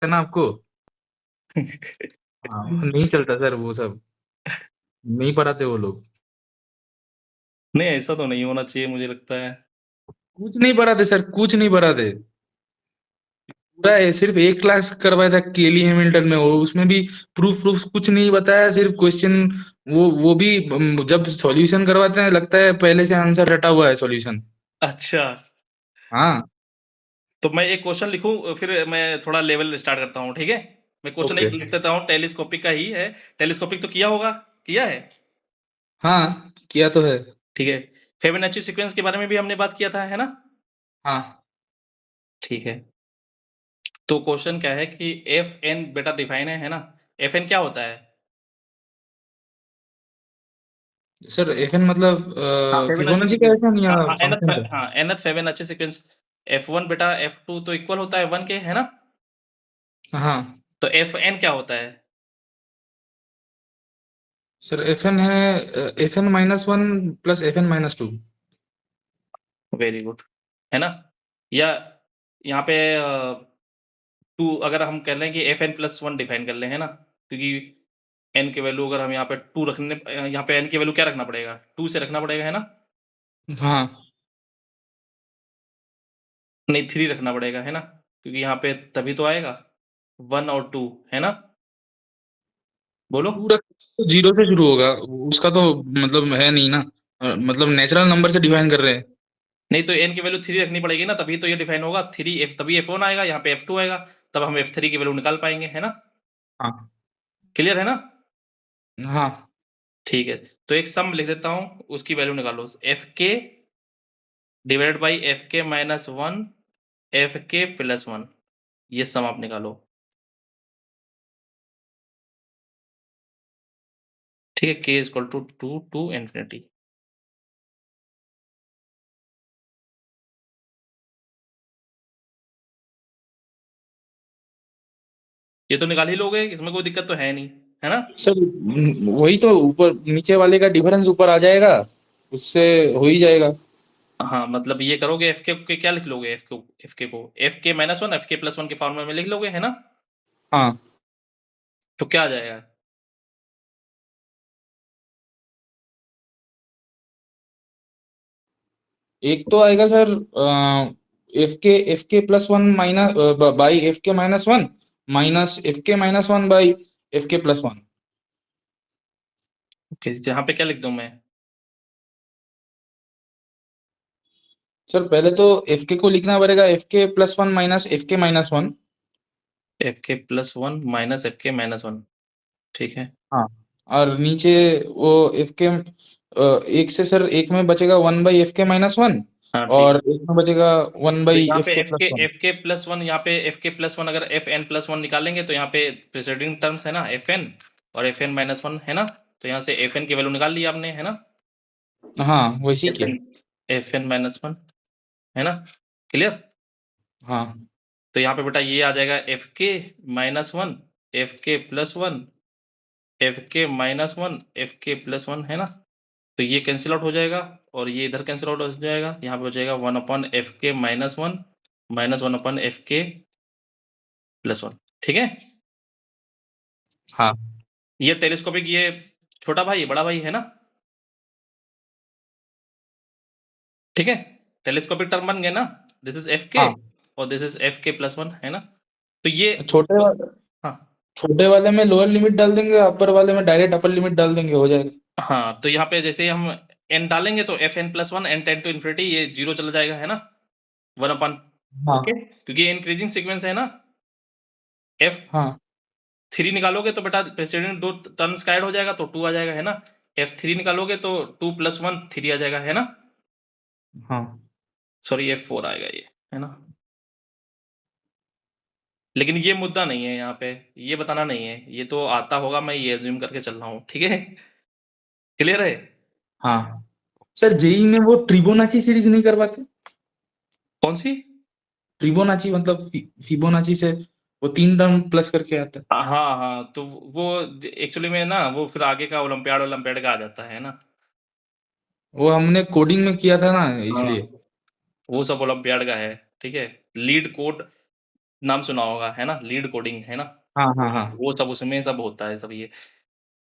है ना आपको? हाँ, नहीं चलता सर वो सब, नहीं पढ़ाते वो लोग। नहीं, ऐसा तो नहीं होना चाहिए मुझे लगता है। कुछ नहीं पढ़ाते सर, कुछ नहीं पढ़ाते। पूरा सिर्फ एक क्लास करवाया था केली हैमिल्टन में, वो उसमें भी प्रूफ प्रूफ कुछ नहीं बताया, सिर्फ क्वेश्चन। वो भी जब सॉल्यूशन करवाते हैं लगता है पहले से आंसर रटा हुआ है सॉल्यूशन। अच्छा, हाँ। तो मैं एक क्वेश्चन लिखूँ फिर मैं थोड़ा लेवल स्टार्ट करता हूँ, ठीक है? मैं क्वेश्चन ओके। एक लिख देता हूँ, टेलीस्कोपिक का ही है। टेलीस्कोपिक तो किया होगा? किया है? हाँ, किया तो है। ठीक है। फिबोनाची सीक्वेंस के बारे में भी हमने बात किया था, है ना? हाँ ठीक है। तो क्वेश्चन क्या है कि एफएन बेटा डिफाइन है ना? एफएन क्या होता है? सर, एफएन मतलब हाँ, फिबोनाची फिबोनाची का सीक्वेंस। एफएन या हाँ, हाँ, फंक्शन का? nth फिबोनाची सीक्वेंस f1 बेटा f2 तो इक्वल होता है 1 के, है ना? हाँ तो fn क्या होता है? सर, एफएन है एफएन -1 प्लस एफएन -2। वेरी गुड, है ना? या यहाँ पे 2 अगर हम कह लें कि fn प्लस 1 डिफाइन कर लें, है ना? क्योंकि n की वैल्यू अगर हम यहाँ पे 2 रखने यहाँ पे n की वैल्यू क्या रखना पड़ेगा? 2 से रखना पड़ेगा, है ना? हाँ, नहीं 3 रखना पड़ेगा, है ना? क्योंकि यहाँ पे तभी तो आएगा 1 और 2, है ना? बोलो। पूरा तो जीरो से शुरू होगा। उसका तो मतलब है नहीं ना। मतलब नेचुरल नंबर से डिफाइन कर रहे हैं। नहीं तो n की वैल्यू 3 रखनी पड़ेगी ना, तभी तो ये डिफाइन होगा। 3 f तभी f1 आएगा, यहाँ पे f2 आएगा, तब हम f3 की वैल्यू निकाल पाएंगे, है ना? हाँ क्लियर है ना? हाँ ठीक है, तो एक सम लिख देता हूँ, उसकी वैल्यू निकालो। एफ के divided by F K minus 1 F K plus 1, ये सम आप निकालो। ठीक है, के इक्वल टू 2 टू इन्फिनिटी। ये तो निकाल ही लोगे, इसमें कोई दिक्कत तो है नहीं, है ना? सर, वही तो ऊपर नीचे वाले का डिफरेंस ऊपर आ जाएगा, उससे हो ही जाएगा। हाँ, मतलब ये करोगे एफ के क्या लिख लोगे? F K minus 1 F K plus 1 के फॉर्मूला में लिख लोगे, है ना? हाँ, तो क्या आ जाएगा? एक तो आएगा sir, F K plus 1 minus by F के -1 माइनस एफ के -1 बाई एफ के+1। ओके, यहाँ पे क्या लिख दूं मैं? सर, पहले तो एफ के को लिखना पड़ेगा एफ के+1 माइनस एफ के -1। F K plus 1 minus F K minus 1, ठीक है। हाँ, और नीचे वो एफ के एक से सर, एक में बचेगा 1/(f के−1) हाँ, ठीक और है। एक में बचेगा वन तो बाई यहाँ एफ पे के plus one F K plus 1, यहाँ पे एफ के प्लस 1 अगर एफ एन प्लस 1 निकालेंगे तो यहाँ पे प्रेसिडिंग टर्म्स है ना, एफ एन और एफ एन माइनस 1, है ना? तो यहाँ से एफ एन की वैल्यू निकाल ली आपने, है ना? हाँ, वैसे एफ किया। एन एफ एन माइनस 1, है ना? क्लियर? हाँ तो यहाँ पे बेटा ये आ जाएगा F K minus 1 F K plus 1 F K minus 1 F K plus 1, है ना? तो ये कैंसिल आउट हो जाएगा और ये इधर कैंसिल आउट हो जाएगा। यहाँ पे बचेगा 1/(f(k−1) माइनस 1/(f(k+1), ठीक है? हाँ ये टेलीस्कोपिक, ये छोटा भाई बड़ा भाई, है ना? ठीक है, टेलीस्कोपिक टर्म बन गए ना। दिस इज एफ के हाँ। और दिस इज एफ के+1, है ना? तो ये छोटे तो, वाले हाँ छोटे वाले में लोअर लिमिट डाल देंगे, अपर वाले में डायरेक्ट अपर लिमिट डाल देंगे, हो जाएगा। हाँ, तो यहाँ पे जैसे हम n डालेंगे तो F N plus 1 N tends to infinity, ये जीरो चला जाएगा, है ना? 1/, ओके, हाँ क्योंकि ये इंक्रीजिंग सीक्वेंस है ना। एफ हाँ 3 निकालोगे तो बेटा प्रेसिडेंट दो टर्म्स का ऐड हो जाएगा तो 2 आ जाएगा, है ना? F3 निकालोगे तो 2 + 1 3 आ जाएगा, है ना? हाँ सॉरी, F4 आएगा ये, है ना? लेकिन ये मुद्दा नहीं है यहाँ पे, ये बताना नहीं है, ये तो आता होगा, मैं ये एज्यूम करके चल रहा हूँ, ठीक है? क्लियर है? हाँ। सर, जेई में वो ट्रिबोनाची सीरीज नहीं करवाते? कौन सी? ट्रिबोनाची मतलब फिबोनाची से वो 3 टर्म प्लस करके आता है। हाँ हाँ, तो वो एक्चुअली में ना वो फिर आगे का ओलंपियाड ओलंपियाड का आ जाता है ना। वो हमने कोडिंग में किया था ना, हाँ, इसलिए। वो सब ओलंपियाड का है, ठीक है। लीड कोड नाम सुना होगा, है ना? लीड कोडिंग, है ना? हाँ हाँ हाँ। वो सब उसमें सब होता है सब ये।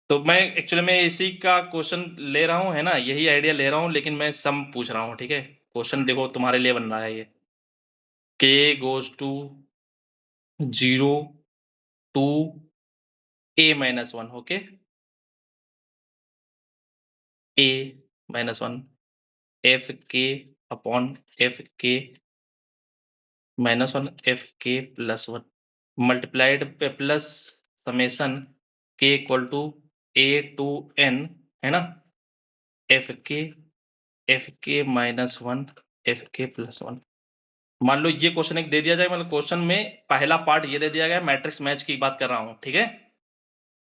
तो मैं एक्चुअली में इसी का क्वेश्चन ले रहा हूँ, है ना? यही आइडिया ले रहा हूँ, लेकिन मैं सम पूछ रहा हूँ, ठीक है? क्वेश्चन देखो तुम्हारे लिए बन रहा है ये। k goes to 0 to a minus 1, okay? a minus 1 f k upon f k minus 1 f k plus 1 multiplied पे plus summation k equal to a to n, है ना? F K minus 1 F K plus 1। मान लो ये question एक दे दिया जाए, मतलब question में पहला पार्ट ये दे दिया गया, मैट्रिक्स मैच की बात कर रहा हूँ, ठीक है?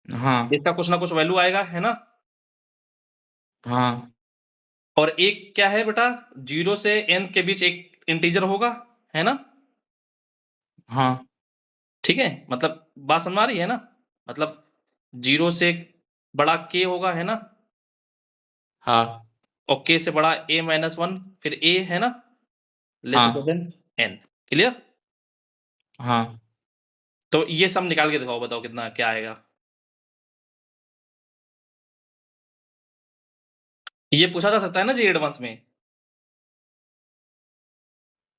हाँ इसका कुछ ना कुछ वैल्यू आएगा, है ना? हाँ और एक क्या है बेटा, 0 से n के बीच एक इंटीजर होगा, है ना? हाँ ठीक है, मतलब बात समझ में आ रही है ना? मतलब 0 से बड़ा k होगा, है ना? हाँ और k से बड़ा a माइनस 1, फिर a, है ना? लेस हाँ देन n। क्लियर? हाँ। तो ये सब निकाल के दिखाओ, बताओ कितना क्या आएगा। ये पूछा जा सकता है ना जी एडवांस में।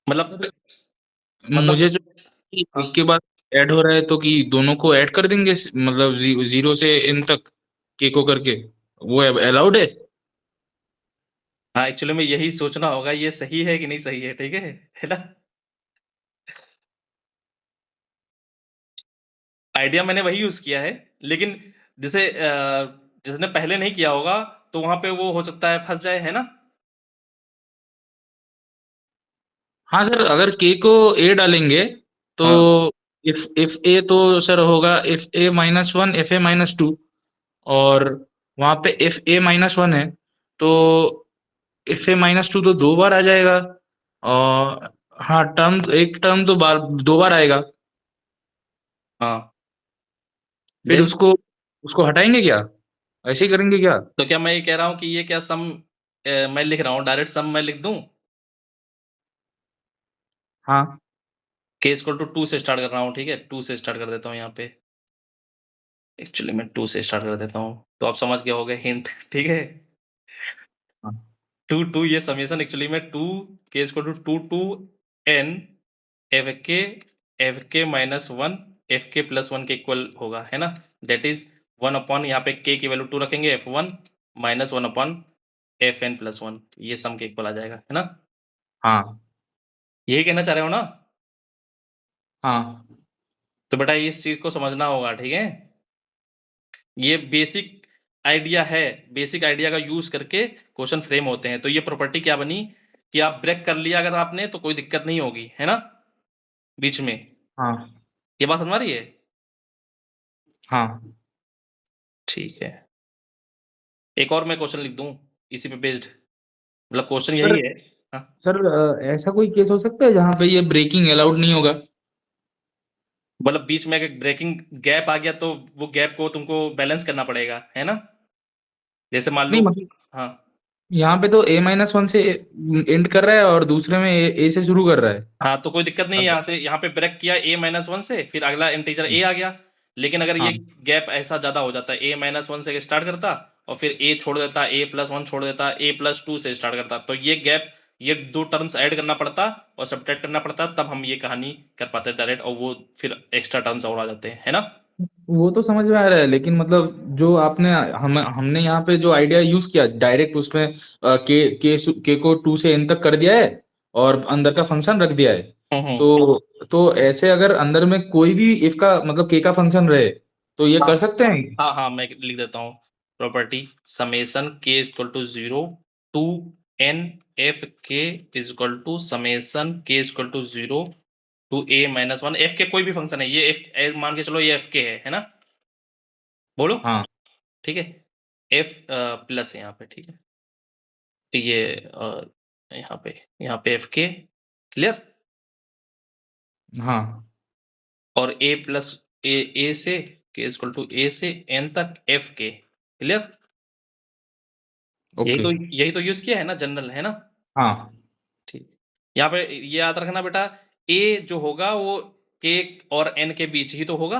मतलब सर, मतलब मुझे जो हाँ, एक के बाद ऐड हो रहा है, तो कि दोनों को ऐड कर देंगे, मतलब जीरो से इन तक के को करके, वो अलाउड है? हाँ, एक्चुअली में यही सोचना होगा ये सही है कि नहीं सही है, ठीक है ना? आइडिया मैंने वही यूज़ किया है, लेकिन जैसे जिसने पहले नहीं किया होगा, तो वहाँ पे वो हो सकता है फँस जाए, है ना? हाँ सर, अगर के को ए डालेंगे तो हाँ, इफ ए तो सर होगा if A minus one F A minus two, और वहाँ पे एफ ए माइनस वन है, तो एफ ए माइनस टू तो दो बार आ जाएगा। और हाँ, टर्म एक टर्म तो दो बार आएगा। हाँ, फिर देन उसको उसको हटाएंगे क्या? ऐसे ही करेंगे क्या? तो क्या मैं ये कह रहा हूँ कि ये क्या सम मैं लिख रहा हूँ, डायरेक्ट सम मैं लिख दूँ? हाँ k इक्वल टू 2 से स्टार्ट कर रहा हूँ, ठीक है? 2 से स्टार्ट कर देता हूँ यहाँ पे। एक्चुअली मैं 2 से स्टार्ट कर देता हूँ, तो आप समझ गए होंगे हिंट, ठीक है? हाँ 2 2 ये समेशन एक्चुअली में 2 k equal to 2 to n F K minus 1 F K plus 1 के इक्वल होगा, है ना? दैट इज 1 अपॉन यहाँ पे k की वैल्यू 2 रखेंगे, f1 minus 1 upon F N plus 1, ये सम के इक्वल आ जाएगा, है ना? हाँ यही कहना चाह रहे हो ना? हाँ तो बेटा इस चीज को समझना होगा, ठीक है? ये बेसिक आइडिया है, बेसिक आइडिया का यूज करके क्वेश्चन फ्रेम होते हैं। तो ये प्रॉपर्टी क्या बनी कि आप ब्रेक कर लिया अगर आपने, तो कोई दिक्कत नहीं होगी, है ना? बीच में हाँ ये बात समझ आ रही है? हाँ। ठीक है, एक और मैं क्वेश्चन लिख दूं इसी पे बेस्ड, मतलब क्वेश्चन सर यही है। हाँ, सर, ऐसा कोई केस हो सकता है जहाँ पे ये ब्रेकिंग अलाउड नहीं होगा? मतलब बीच में अगर ब्रेकिंग गैप आ गया तो वो गैप को तुमको बैलेंस करना पड़ेगा, है ना? जैसे मान लो, नहीं मतलब, हाँ, यहाँ पे तो ए माइनस वन से एंड कर रहा है और दूसरे में ए से शुरू कर रहा है। हाँ, तो कोई दिक्कत नहीं है, यहाँ से यहाँ पे ब्रेक किया a माइनस 1 से, फिर अगला इंटीजर a आ गया। लेकिन अगर ये हाँ गैप ऐसा ज्यादा हो जाता है, a माइनस 1 से स्टार्ट करता और फिर a छोड़ देता, a प्लस 1 छोड़ देता, a प्लस 2 से स्टार्ट करता, तो ये गैप, ये दो टर्म्स ऐड करना पड़ता और सब्ट्रैक्ट करना पड़ता, तब हम ये कहानी कर पाते डायरेक्ट, और वो फिर एक्स्ट्रा टर्म्स और आ जाते हैं, है ना? वो तो समझ में आ रहा है, लेकिन मतलब जो आपने हमने यहाँ पे जो आइडिया यूज किया डायरेक्ट उसमें के को टू से एन तक कर दिया है और अंदर का फंक्शन रख दिया है। हम्म। तो ऐसे अगर अंदर में कोई भी इफ का मतलब के का फंक्शन रहे, तो ये हाँ, कर सकते हैं। हाँ, हाँ, मैं लिख देता हूँ। Property summation k equal to 0 to n F K equal to summation k equal to 0 to a minus 1 F K कोई भी फंक्शन है, ये एफ मान के चलो, ये एफ के है ना? बोलो। हाँ ठीक है, एफ प्लस है यहाँ पे, ठीक है? तो ये यहाँ पे एफ के, क्लियर? हाँ। और ए प्लस ए से के इक्वल टू ए से एन तक एफ के, क्लियर? ओके। यही तो यूज किया है ना, जनरल, है ना? हाँ ठीक, यहाँ पे ये याद रखना बेटा, ए जो होगा वो k और n के बीच ही तो होगा,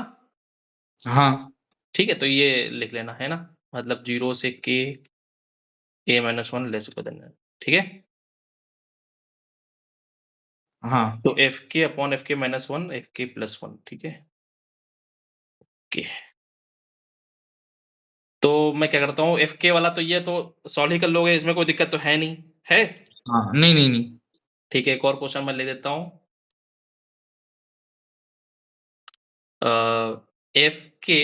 हाँ ठीक है, तो ये लिख लेना है ना, मतलब 0 से k a-1 less equal then, ठीक है। हाँ तो fk upon fk minus 1 fk plus 1, ठीक है, ओके। तो मैं क्या करता हूँ, fk वाला तो ये तो सॉल्व ही कर लोगे, इसमें कोई दिक्कत तो है नहीं, है? हाँ, नहीं नहीं नहीं। ठीक है, एक और क्वेश्चन मैं ले देता हूँ। fk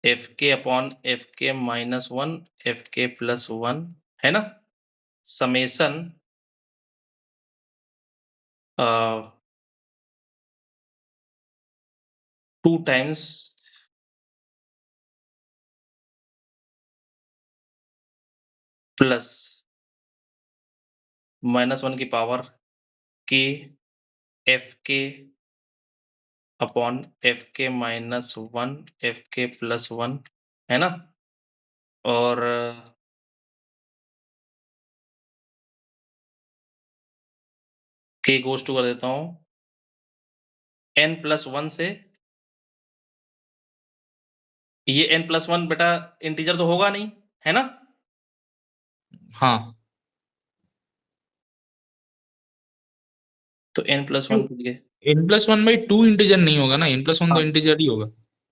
fk upon fk minus 1 fk plus 1 है ना, समेसन 2 टाइम्स प्लस माइनस 1 की power k fk upon fk minus 1 fk plus 1 है ना, और k गोज़ टू कर देता हूँ n प्लस 1 से, ये n प्लस 1 बेटा इंटीजर तो होगा नहीं, है ना? हाँ तो n प्लस 1 के लिए n+1/2 इंटीजर नहीं होगा ना, n+1 तो हाँ, इंटीजर ही होगा।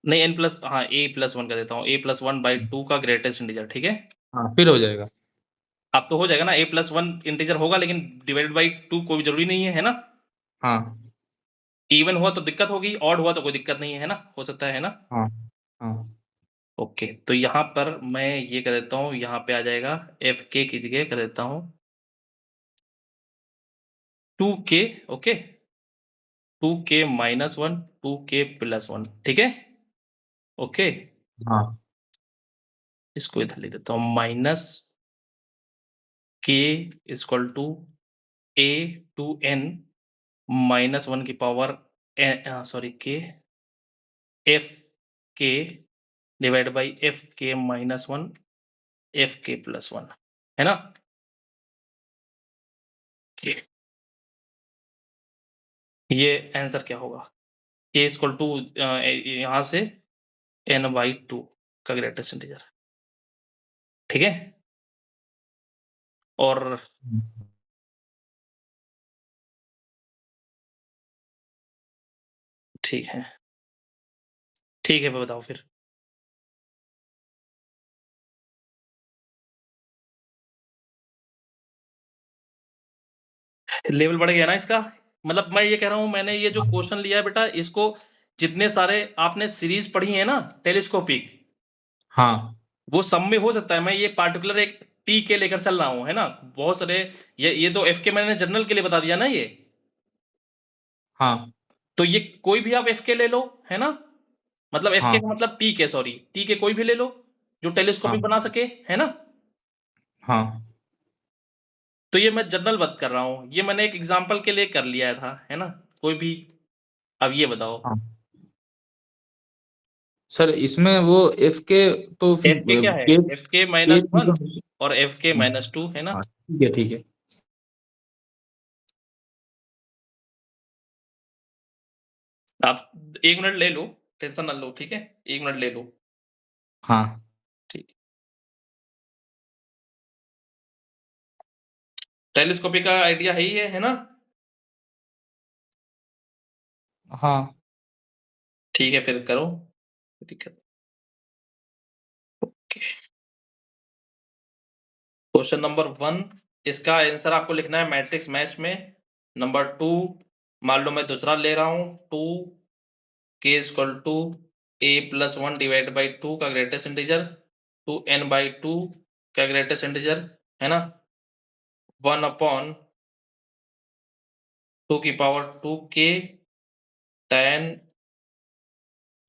नहीं n प्लस, हाँ a प्लस 1 कर देता हूँ, a प्लस 1 बाई 2 का ग्रेटेस्ट इंटीजर, ठीक है? हाँ फिर हो जाएगा। अब तो हो जाएगा ना, a प्लस 1 इंटीजर होगा लेकिन डिवाइडेड बाई 2 कोई ज़रूरी नहीं है ना? हाँ इवन हुआ तो दिक्कत होगी, ऑड हुआ तो कोई दिक्कत नहीं है ना? हो सकता है ना? हाँ हाँ ओके, तो यहाँ पर मैं ये कर देता हूँ, यहाँ पे आ जाएगा fk की जगह कर देता हूँ 2k, okay? 2k minus 1 2k plus 1, ठीक है? ओके, हाँ इसको इधर लिख देता हूँ, minus k equal to a to n minus 1 की power sorry k f k divide by f k minus 1 f k plus 1, है ना? ये आंसर क्या होगा? k इक्वल टू यहाँ से n बाई 2 का ग्रेटेस्ट इंटीजर, ठीक है? और ठीक है, ठीक है, बताओ फिर। लेवल बढ़ गया ना इसका, मतलब मैं ये कह रहा हूँ, मैंने ये जो क्वेश्चन लिया है बेटा, इसको जितने सारे आपने सीरीज पढ़ी है ना टेलीस्कोपिक, हाँ वो सब में हो सकता है, मैं ये पार्टिकुलर एक टी के लेकर चल रहा हूँ, है ना? बहुत सारे, ये तो एफ के मैंने जनरल के लिए बता दिया ना ये, हाँ तो ये कोई भी आप एफ के ले लो, है ना? मतलब एफ के हाँ का मतलब टी के, सॉरी टी के कोई भी ले लो जो टेलीस्कोपिक हाँ बना सके, है ना? हाँ तो ये मैं जनरल बात कर रहा हूँ, ये मैंने एक एग्जाम्पल के लिए कर लिया था, है ना? कोई भी, अब ये बताओ हाँ सर, इसमें वो एफ के तो फिर एफ के क्या है, के एफ के के माइनस भी 1 तो- और एफ के हाँ माइनस 2, है ना? हाँ, ठीक है ठीक है। आप 1 मिनट ले लो, टेंशन ना लो, ठीक है? 1 मिनट ले लो, हाँ ठीक। टेलीस्कोपिक का आइडिया है ही है ना? हाँ ठीक है, फिर करो, कोई दिक्कत। ओके, क्वेश्चन नंबर 1, इसका आंसर आपको लिखना है मैट्रिक्स मैच में। नंबर 2, मान लो मैं दूसरा ले रहा हूँ, 2 k equal to a plus 1 divide by 2 का ग्रेटेस्ट इंटीजर, 2n बाई 2 का ग्रेटेस्ट इंटीजर, है ना? 1 अपॉन 2 की power 2k tan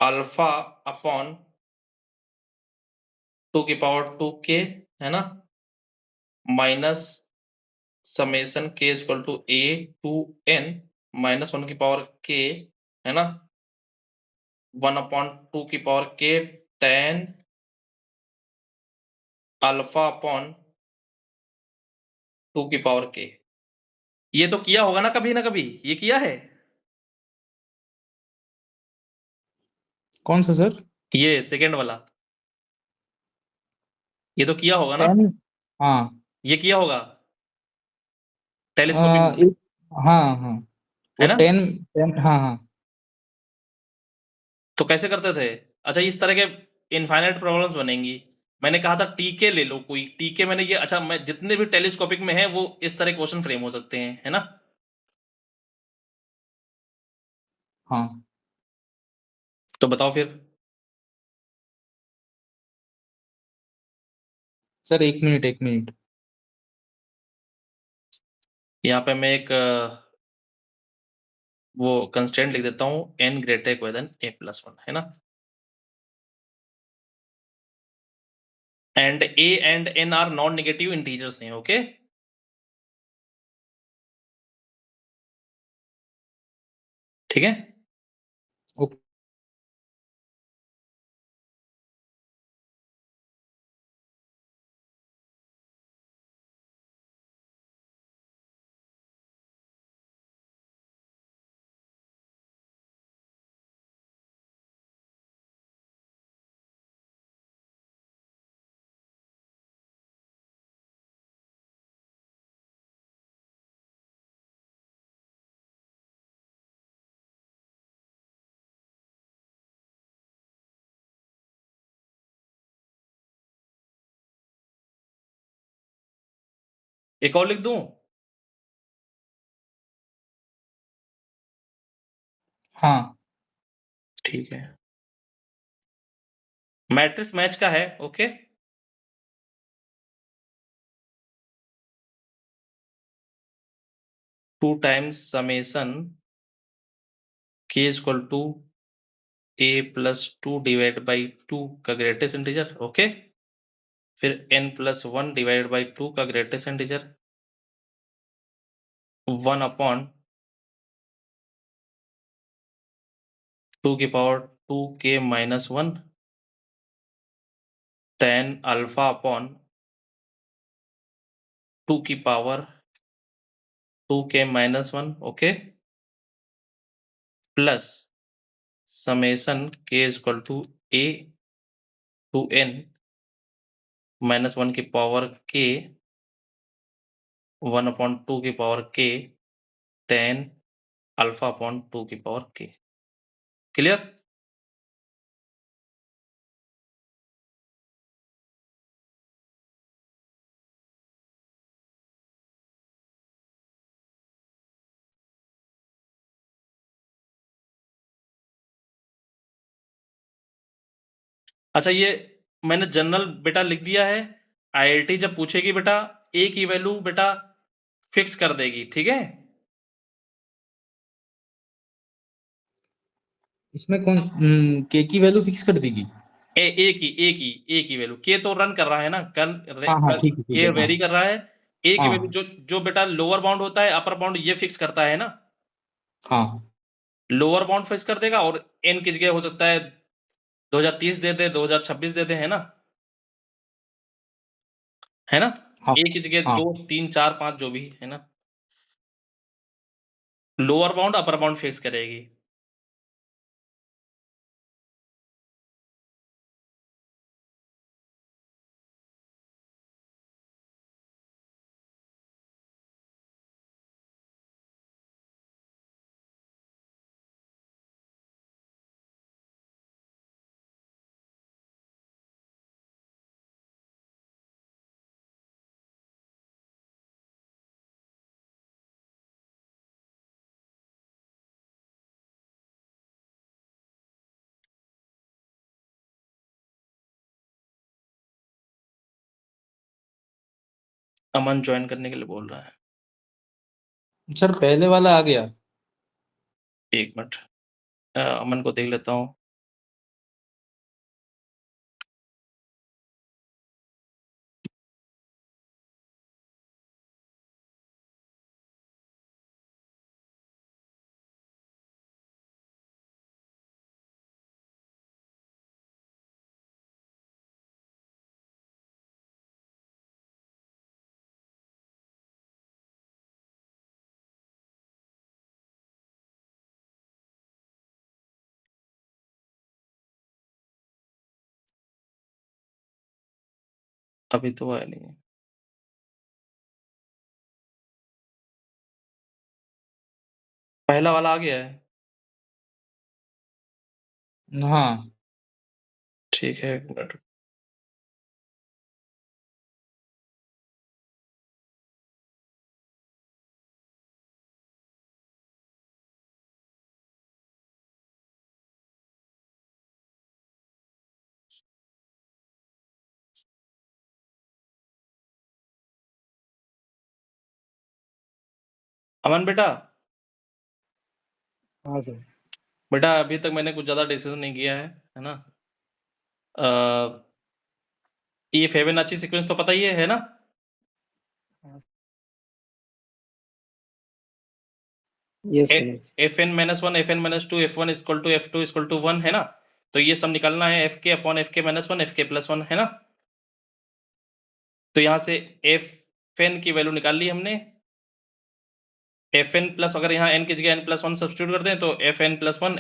alpha upon 2 की पावर 2k, है ना? Minus summation k equal to a to n minus 1 की पावर k, है ना? 1 अपॉन 2 की power k tan alpha upon 2 की पावर k, ये तो किया होगा ना कभी, ये किया है? कौन सा सर? ये सेकंड वाला, ये तो किया होगा ना? 10। हाँ। ये किया होगा अ, टेलीस्कोपिक में, एक, हाँ हाँ, है वो ना? 10 10, हाँ हाँ। तो कैसे करते थे? अच्छा, इस तरह के इनफाइनाइट प्रॉब्लम्स बनेंगी। मैंने कहा था टीके ले लो कोई, टीके मैंने ये, अच्छा मैं जितने भी टेलीस्कोपिक में है वो इस तरह क्वेश्चन फ्रेम हो सकते हैं, है ना? हाँ तो बताओ फिर। Sir, 1 minute 1 minute. यहाँ पे मैं एक वो कंस्टेंट लिख देता हूँ, n ग्रेटर देन a+1, है ना? And a and n are non negative integers हैं, ओके? ठीक है? ओके। एक और लिख दूं? हाँ ठीक है। मैट्रिक्स मैच का है, okay? Two times summation k equal to a+2 divide by 2 का ग्रेटेस्ट इंटीजर, ओके? फिर n+1 डिवाइड बाई 2 का ग्रेटेस्ट इंटीजर, 1 अपॉन 2 की power 2k-1 tan alpha upon 2 की power 2k-1, okay? Plus summation k equal to a to n-1 की power k 1 upon 2 की power k tan alpha upon 2 की power k। Clear? अच्छा, ये मैंने general बेटा लिख दिया है। आईआईटी जब पूछेगी बेटा, ए की वैल्यू बेटा फिक्स कर देगी, ठीक है? इसमें कौन के की वैल्यू फिक्स कर देगी? ए की वैल्यू, के तो रन कर रहा है ना, हाँ हाँ, कल ठीक के है, हाँ वेरी कर रहा है। ए की वैल्यू हाँ जो जो बेटा लोअर बाउंड होता है अपर बाउंड ये फिक्स करता है ना। हाँ लोअर बाउंड फिक्स कर देगा, और एन की जगह हो सकता है 2030 दे दे, 2026 दे दे, है ना? है ना? हाँ ए की जगह हाँ 2 3 4 5 जो भी है ना, lower bound upper bound fix करेगी। अमन ज्वाइन करने के लिए बोल रहा है। सर, पहले वाला आ गया। एक मिनट, अमन को देख लेता हूँ। अभी तो आया नहीं है। पहला वाला आ गया है। हाँ। ठीक है, 1 मिनट। अमन बेटा, हाँ सर। बेटा अभी तक मैंने कुछ ज़्यादा डिस्कशन नहीं किया है ना? ये फिबोनाची सीक्वेंस तो पता ही है ना? Yes yes. fn minus 1, fn minus 2, f1 equal to f2 equal to 1 है ना? तो ये सब निकालना है fk upon fk minus 1 fk plus 1 है ना? तो यहाँ से fn की वैल्यू निकाल ली हमने। fn प्लस, अगर यहाँ n की जगह n प्लस 1 सब्स्टिट्यूट कर दें तो fn प्लस 1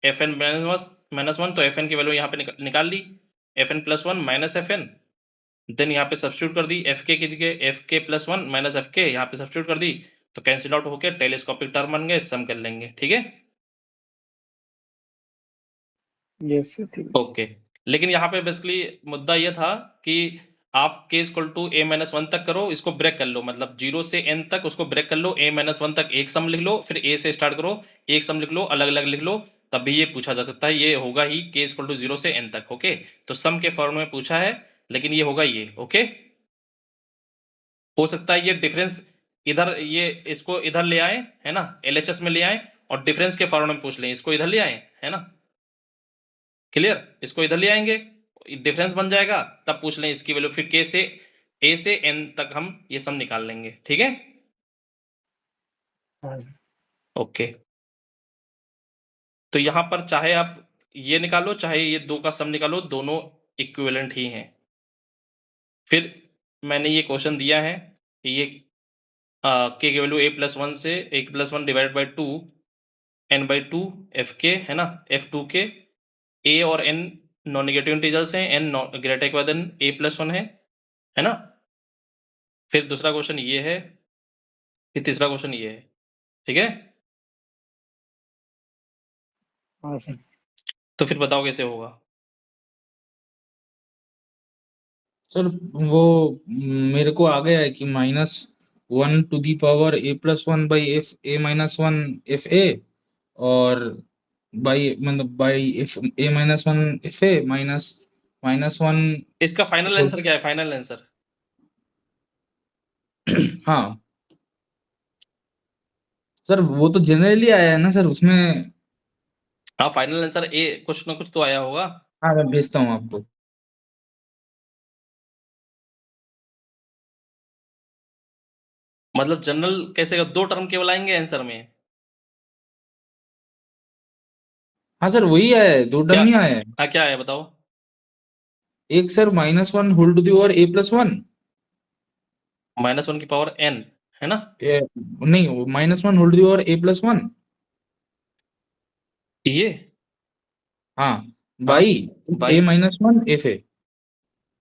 fn माइनस 1, तो fn की वैल्यू यहाँ पे निकाल ली। fn plus 1 minus fn, then यहाँ पे सब्स्टिट्यूट कर दी fk की जगह fk प्लस 1 माइनस fk, यहाँ पे सब्स्टिट्यूट कर दी तो कैंसिल आउट होकर टेलीस्कोपिक टर्म बन गए, सम कर लेंगे। ठीक है, यस सर, ठीक है। ओके। लेकिन यहाँ पे बेसिकली मुद्दा ये था कि आप k equal to a minus 1 तक करो, इसको ब्रेक कर लो, मतलब 0 से n तक उसको ब्रेक कर लो, a माइनस 1 तक एक सम लिख लो, फिर a से स्टार्ट करो, एक सम लिख लो, अलग अलग लिख लो, तब भी ये पूछा जा सकता है। ये होगा ही k इक्वल टू 0 से n तक। ओके, तो सम के फॉर्म में पूछा है, लेकिन ये होगा ये। ओके, हो सकता है ये डिफरेंस इधर, ये इसको इधर ले आए है ना, LHS में ले आए और डिफरेंस के फॉर्म में पूछ लें, इसको इधर ले आए है ना। क्लियर, इसको इधर ले आएंगे, डिफरेंस बन जाएगा, तब पूछ लें इसकी वैल्यू, फिर के से ए से एन तक हम ये सब निकाल लेंगे। ठीक है, हाँ सर। ओके। तो यहां पर चाहे आप ये निकालो चाहे ये दो का सम निकालो, दोनों इक्विवेलेंट ही हैं। फिर मैंने ये क्वेश्चन दिया है कि ये के की वैल्यू a+1 से a+1 divide by 2 n by 2 F K है ना, f2 के a और n नॉन नेगेटिव इंटीजर्स हैं, n ग्रेटर देन a+1 है ना। फिर दूसरा क्वेश्चन ये है, फिर तीसरा क्वेश्चन ये है। ठीक है, हाँ सर। तो फिर बताओ कैसे होगा। सर वो मेरे को आ गया है कि -1 to the power a+1 by F a minus 1 F A, और बाई मतलब by F a minus 1 F A -1। इसका फाइनल आंसर क्या है, फाइनल आंसर? हाँ सर, वो तो जनरली आया है ना सर उसमें। हाँ, फाइनल आंसर ए कुछ ना कुछ तो आया होगा। हाँ मैं भेजता हूँ आपको। मतलब जनरल कैसे, दो टर्म केवल आएंगे आंसर में? हाँ सर वही आया है, दो क्या? टर्म ही आया है। हाँ, क्या है बताओ। एक sir -1 whole to the power a+1, -1 की पावर n है ना। नहीं -1 whole to the power a+1। ये हाँ हाँ, by by a-1 F A.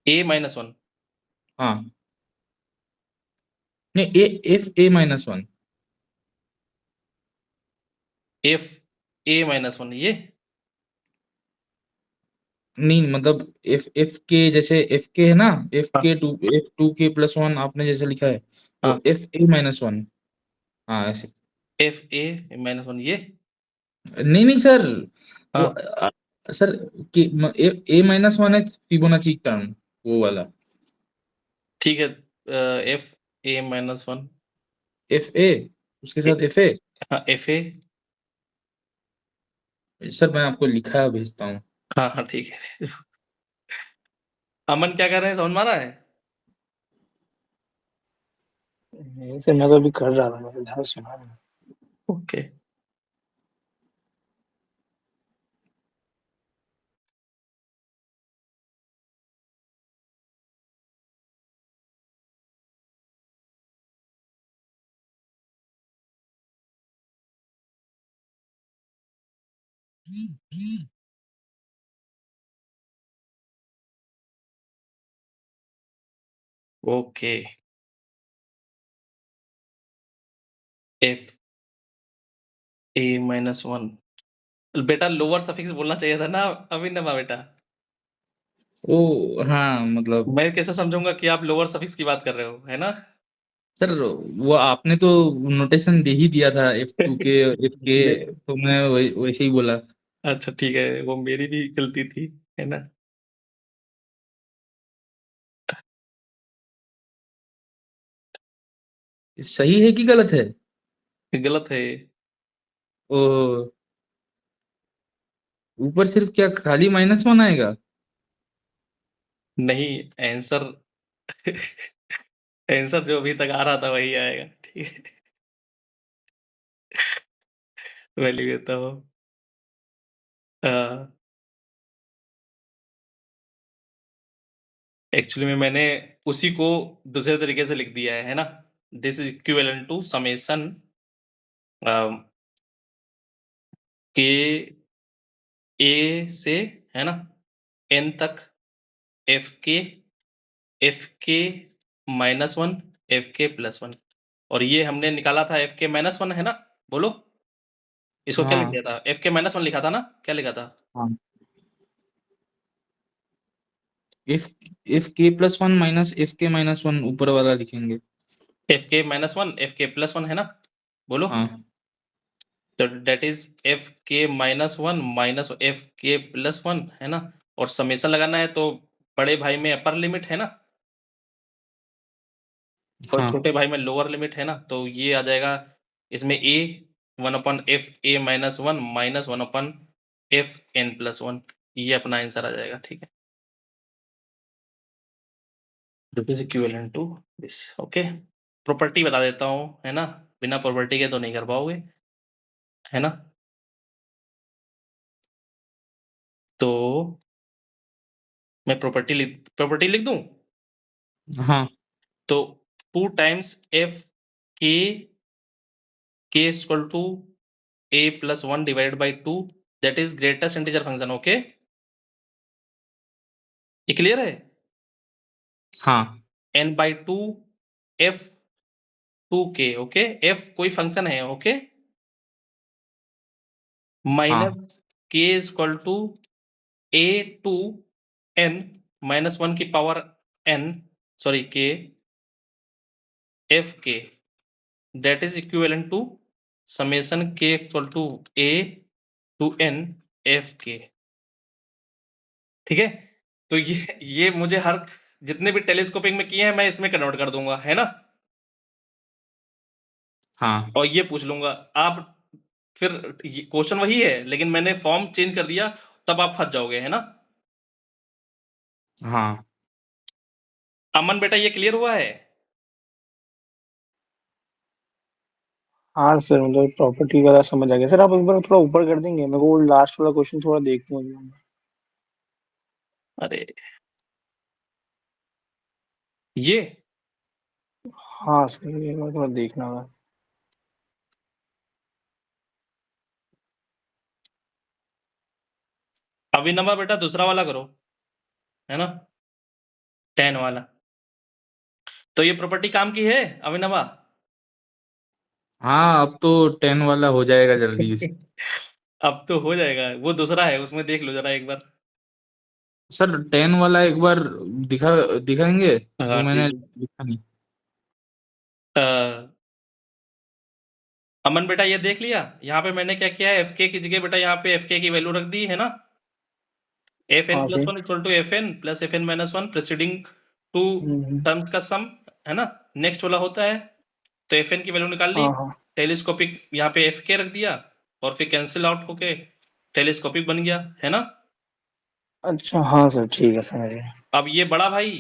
a-1 हाँ नहीं f a-1। f a-1 ये। नहीं मतलब एफ के, जैसे एफ के है ना, हाँ f2 के +1 आपने जैसे लिखा है, तो हाँ, f a-1। हाँ ऐसे। f a-1 ये। नहीं नहीं सर, वो हाँ सर के a-1 है फिबोनाची टर्म, वो वाला ठीक है, f a-1 एफ ए, उसके साथ एफ ए। हाँ f a। सर मैं आपको लिखा है, भेजता हूँ। हाँ हाँ ठीक है। अमन क्या कर रहे हैं, समझ में आ रहा है? नहीं सर, मैं तो अभी कर रहा था, मैंने ध्यान सुना नहीं। Okay. Okay, F A minus one. बेटा लोअर सफिक्स बोलना चाहिए था ना अभिनवा बेटा। ओ हाँ, मतलब मैं कैसे समझूंगा कि आप लोअर सफिक्स की बात कर रहे हो, है ना? सर वो आपने तो नोटेशन दे ही दिया था F2 के F के, नहीं, तो मैं वैसे ही बोला। अच्छा ठीक है, वो मेरी भी गलती थी, है ना? सही है कि गलत है? गलत है। ओ, ऊपर सिर्फ क्या खाली -1 आएगा? नहीं, आंसर आंसर जो अभी तक आ रहा था वही आएगा, ठीक है? वैल्यू देता हूँ। एक्चुअली में मैंने उसी को दूसरे तरीके से लिख दिया है ना? This is equivalent to summation के ए से, है ना, एन तक एफ के -1 एफ के +1, और ये हमने निकाला था एफ के -1, है ना? बोलो, इसको क्या लिख हाँ दिया था? एफ के -1 लिखा था ना? क्या लिखा था? हाँ, एफ एफ के +1 माइनस F के -1 ऊपर वाला लिखेंगे। एफ के -1 एफ के +1, है ना? बोलो। हाँ तो दैट इज एफ के -1 माइनस एफ के +1, है ना? और समेशन लगाना है तो बड़े भाई में अपर लिमिट, है ना, और हाँ छोटे भाई में लोअर लिमिट, है ना? तो ये आ जाएगा इसमें ए 1/f a -1 minus 1/f n+1, ये अपना आंसर आ जाएगा, ठीक है? This is equivalent to this. Okay, property बता देता हूँ, है ना? बिना प्रॉपर्टी के तो नहीं कर पाओगे, है ना? तो मैं प्रॉपर्टी लिख दूं। हाँ तो 2 टाइम्स एफ के k is equal to a plus 1 divided by 2, that is greatest integer function, okay? ये क्लियर है? हाँ n by 2 f 2k, ओके? f कोई फंक्शन है, ओके? हाँ minus k is equal to a to n -1 की power n, sorry k, f k, that is equivalent to summation k equal to a to n f k, ठीक है? तो ये मुझे हर जितने भी टेलीस्कोपिंग में किए हैं मैं इसमें कन्वर्ट कर दूंगा, है ना? हाँ और ये पूछ लूंगा आप, फिर क्वेश्चन वही है लेकिन मैंने फॉर्म चेंज कर दिया, तब आप फंस जाओगे, है ना? हाँ अमन बेटा ये क्लियर हुआ है? हाँ सर, मतलब प्रॉपर्टी वाला समझ आ गया सर। आप एक बार थोड़ा ऊपर कर देंगे, मेरे को लास्ट वाला क्वेश्चन थोड़ा देखना होगा। अरे ये हाँ सर, ये मैं थोड़ा देखना होगा। अभिनवा बेटा दूसरा वाला करो, है ना, 10 वाला। तो ये प्रॉपर्टी काम की है अभिनवा? हाँ, अब तो 10 वाला हो जाएगा जल्दी। अब तो हो जाएगा, वो दूसरा है उसमें देख लो जरा एक बार। सर 10 वाला एक बार दिखाएंगे, वो हाँ मैंने ठीक है। लिखा नहीं। अमन बेटा ये देख लिया, यहाँ पे मैंने क्या किया है, एफ के की जगह बेटा यहाँ पे एफ के की वैल्यू रख दी, है ना? एफ एन हाँ plus sir. One equal to F N plus F N minus one preceding to hmm. Terms का सम, है ना? नेक्स्ट वाला होता है, तो एफ एन की वैल्यू निकाल ली, हाँ हाँ। टेलीस्कोपिक यहाँ पे एफ के रख दिया, और फिर कैंसिल आउट होके टेलीस्कोपिक बन गया, है ना? अच्छा हाँ सर, ठीक है, समझ गया। अब ये बड़ा भाई,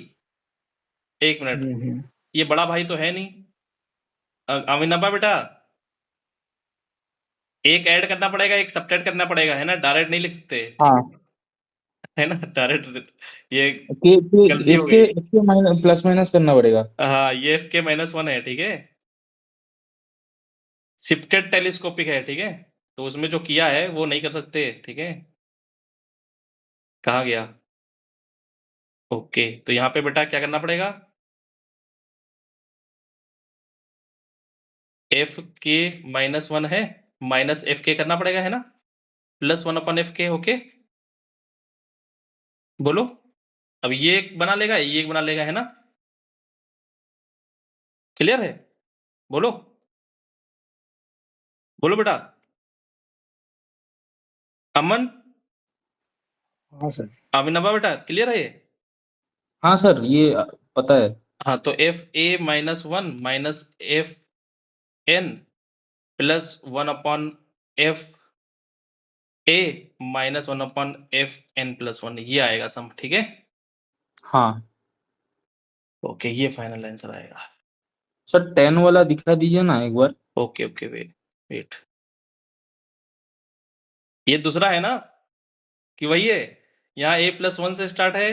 एक मिनट, हम्म। ये बड़ा भाई तो है नहीं, अविनब्बा बेटा, एक ऐड करना पड़ेगा, एक सब्ट्रैक्ट करना पड़ेगा, है ना? डायरेक्ट नहीं लिख सकते, ठीक हाँ, है ना? डायरेक्ट, ये के गलती हो इसके गई। इसके माइनस प्लस माइनस करना पड़ेगा। हाँ, ये एफ के -1 है, ठीक है? शिफ्टेड टेलीस्कोपिक है, ठीक है? तो उसमें जो किया है वो नहीं कर सकते, ठीक है? कहाँ गया? ओके, तो यहाँ पे बेटा क्या करना पड़ेगा? एफ के -1 है, माइनस एफ के करना पड़ेगा, है ना, +1 अपन एफ के, ओके। बोलो, अब ये एक बना लेगा, ये एक बना लेगा, है ना, क्लियर है? बोलो बोलो बेटा। अमन, हाँ सर। अभिनवा बेटा, क्लियर है ये? हाँ सर, ये पता है। हाँ, तो F A -1 minus F N +1 F A -1 F N +1, ये आएगा सम, ठीक है। हाँ ओके, ये फाइनल आंसर आएगा। सर, 10 वाला दिखा दीजिए ना एक बार। ओके ओके, वेट वेट, ये दूसरा है ना कि वही है? यहाँ a+1 से स्टार्ट है,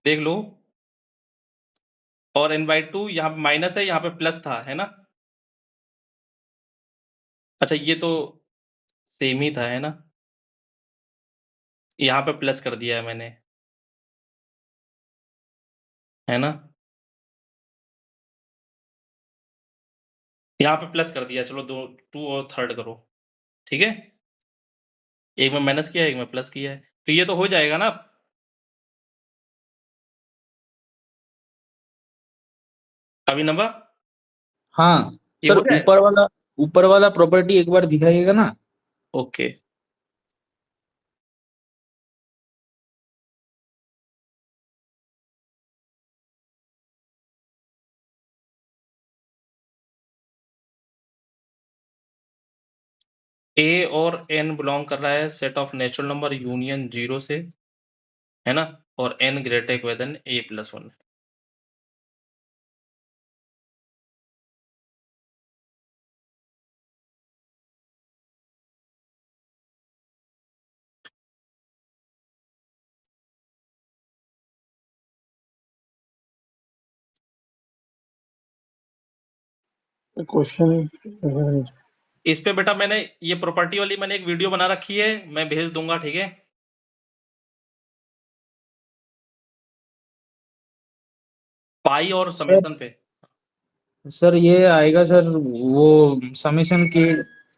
देख लो, और n/2 यहाँ पे माइनस है, यहाँ पे प्लस था, है ना। अच्छा, ये तो सेम ही था, है ना, यहाँ पे प्लस कर दिया है मैंने, है ना, यहाँ पे प्लस कर दिया, चलो दो, 2 और थर्ड करो, ठीक है। एक में माइनस किया है, एक में प्लस किया है, तो ये तो हो जाएगा ना। अभिनवा, हाँ ये सर, हो जाए? ऊपर वाला प्रॉपर्टी एक बार दिखाइएगा ना। ओके, ए और एन बिलोंग कर रहा है set of natural number union 0 से, है ना, और n greater than a+1। Question इस पे बेटा मैंने ये प्रॉपर्टी वाली मैंने एक वीडियो बना रखी है, मैं भेज दूंगा, ठीक है। पाई और सर समेशन पे सर ये आएगा सर, वो समेशन के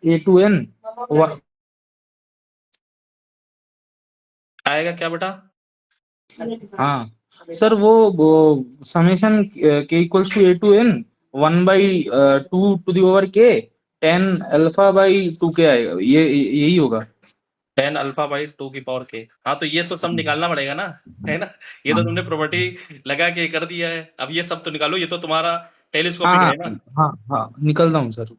A to N। आएगा क्या बेटा? हाँ सर, वो समेशन के equals to A to N 1/2 to the power k 10 alpha/2k आएगा, ये यही होगा। 10 α/2 की पावर k। हाँ, तो ये तो सब निकालना पड़ेगा ना, है ना। ये तो हाँ तुमने प्रॉपर्टी लगा के कर दिया है, अब ये सब तो निकालो, ये तो तुम्हारा टेलीस्कोपिक हाँ है ना। हाँ हाँ, निकलता हूँ सर।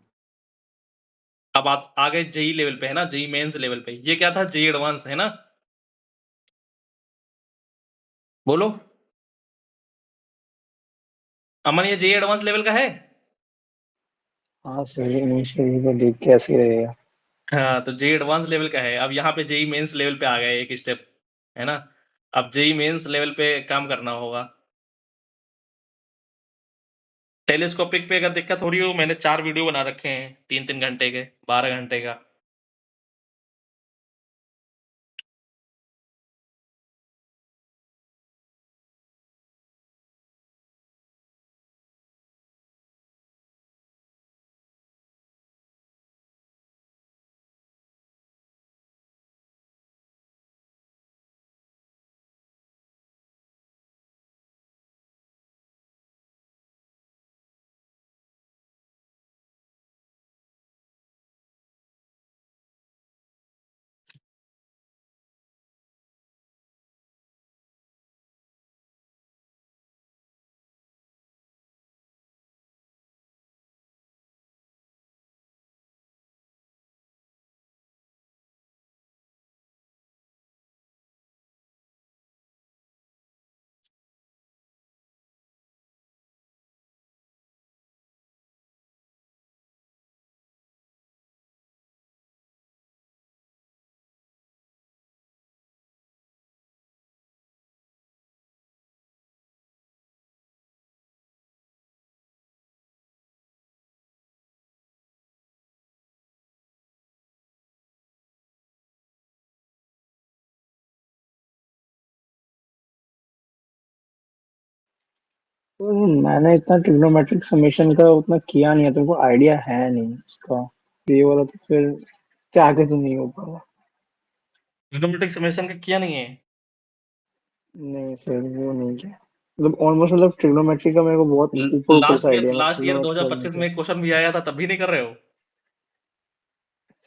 अब आ गए जेई लेवल पे, है ना, जेई मेंस लेवल पे, ये क्या था, जेई एडवांस, है ना। बोलो अमन, ये जेई एडवांस लेवल का है? हाँ सर, इनिशियली को देख के ऐसे ही रहेगा। हाँ, तो जेई एडवांस लेवल का है। अब यहाँ पे जेई मेंस लेवल पे आ गए एक स्टेप, है ना। अब जेई मेंस लेवल पे काम करना होगा। टेलीस्कोपिक पे अगर दिक्कत हो रही हो, मैंने 4 वीडियो बना रखे हैं, 3-3 घंटे के, 12 घंटे का। तो मैंने इतना ट्रिग्नोमेट्रिक समेशन का उतना किया नहीं है, तुमको आइडिया है नहीं उसका, तो ये वाला तो फिर इसके आगे तो नहीं हो पाएगा। ट्रिग्नोमेट्रिक समेशन का किया नहीं है? नहीं सर, वो नहीं किया, मतलब ऑलमोस्ट, मतलब ट्रिग्नोमेट्री का मेरे को बहुत ऊपर ऊपर सा आइडिया है, मैं लास्ट ईयर ट्रिग्नोमेट्री का नहीं 2025 किया। में क्वेश्चन भी आया था, तब भी नहीं कर रहे हो?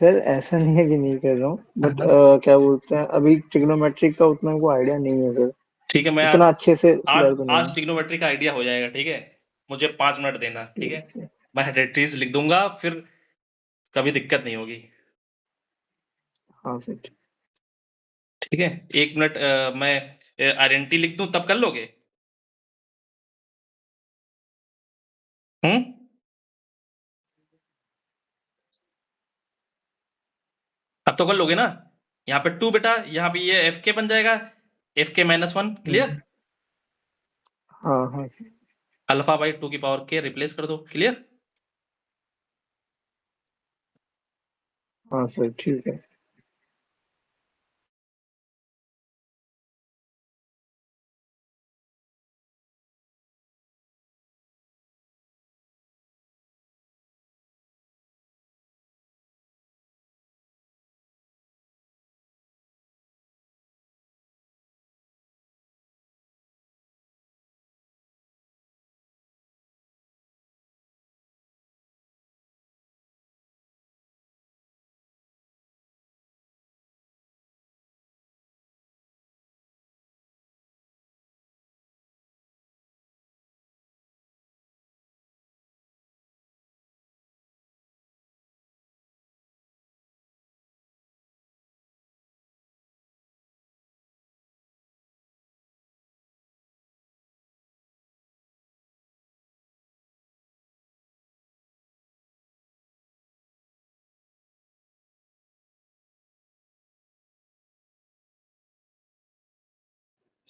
सर ऐसा नहीं है कि नहीं कर रहा हूँ, बट हाँ। क्या बोलते हैं, अभी ट्रिग्नोमेट्री का उतना मेरे को आइडिया नहीं है सर, ठीक है, मैं उतना अच्छे से आज सिलेक्ट नहीं आज है। ट्रिग्नोमेट्री का आइडिया हो जाएगा, ठीक है? मुझे 5 मिनट देना, ठीक है? ठीक है। मैं हेडिटरीज लिख दूंगा, फिर कभी दिक्कत नहीं होगी। हाँ सर। ठीक है, 1 मिनट, मैं आइडेंटिटी लिख दूं, तब कर लोगे? अब तो कर लोगे ना? यहाँ पे 2 बेटा, यहाँ पे ये एफ के बन जाएगा, एफ के माइनस 1, क्लियर? हाँ हाँ अल्फा बाई 2 की पावर के रिप्लेस कर दो, क्लियर? हाँ सर, ठीक है।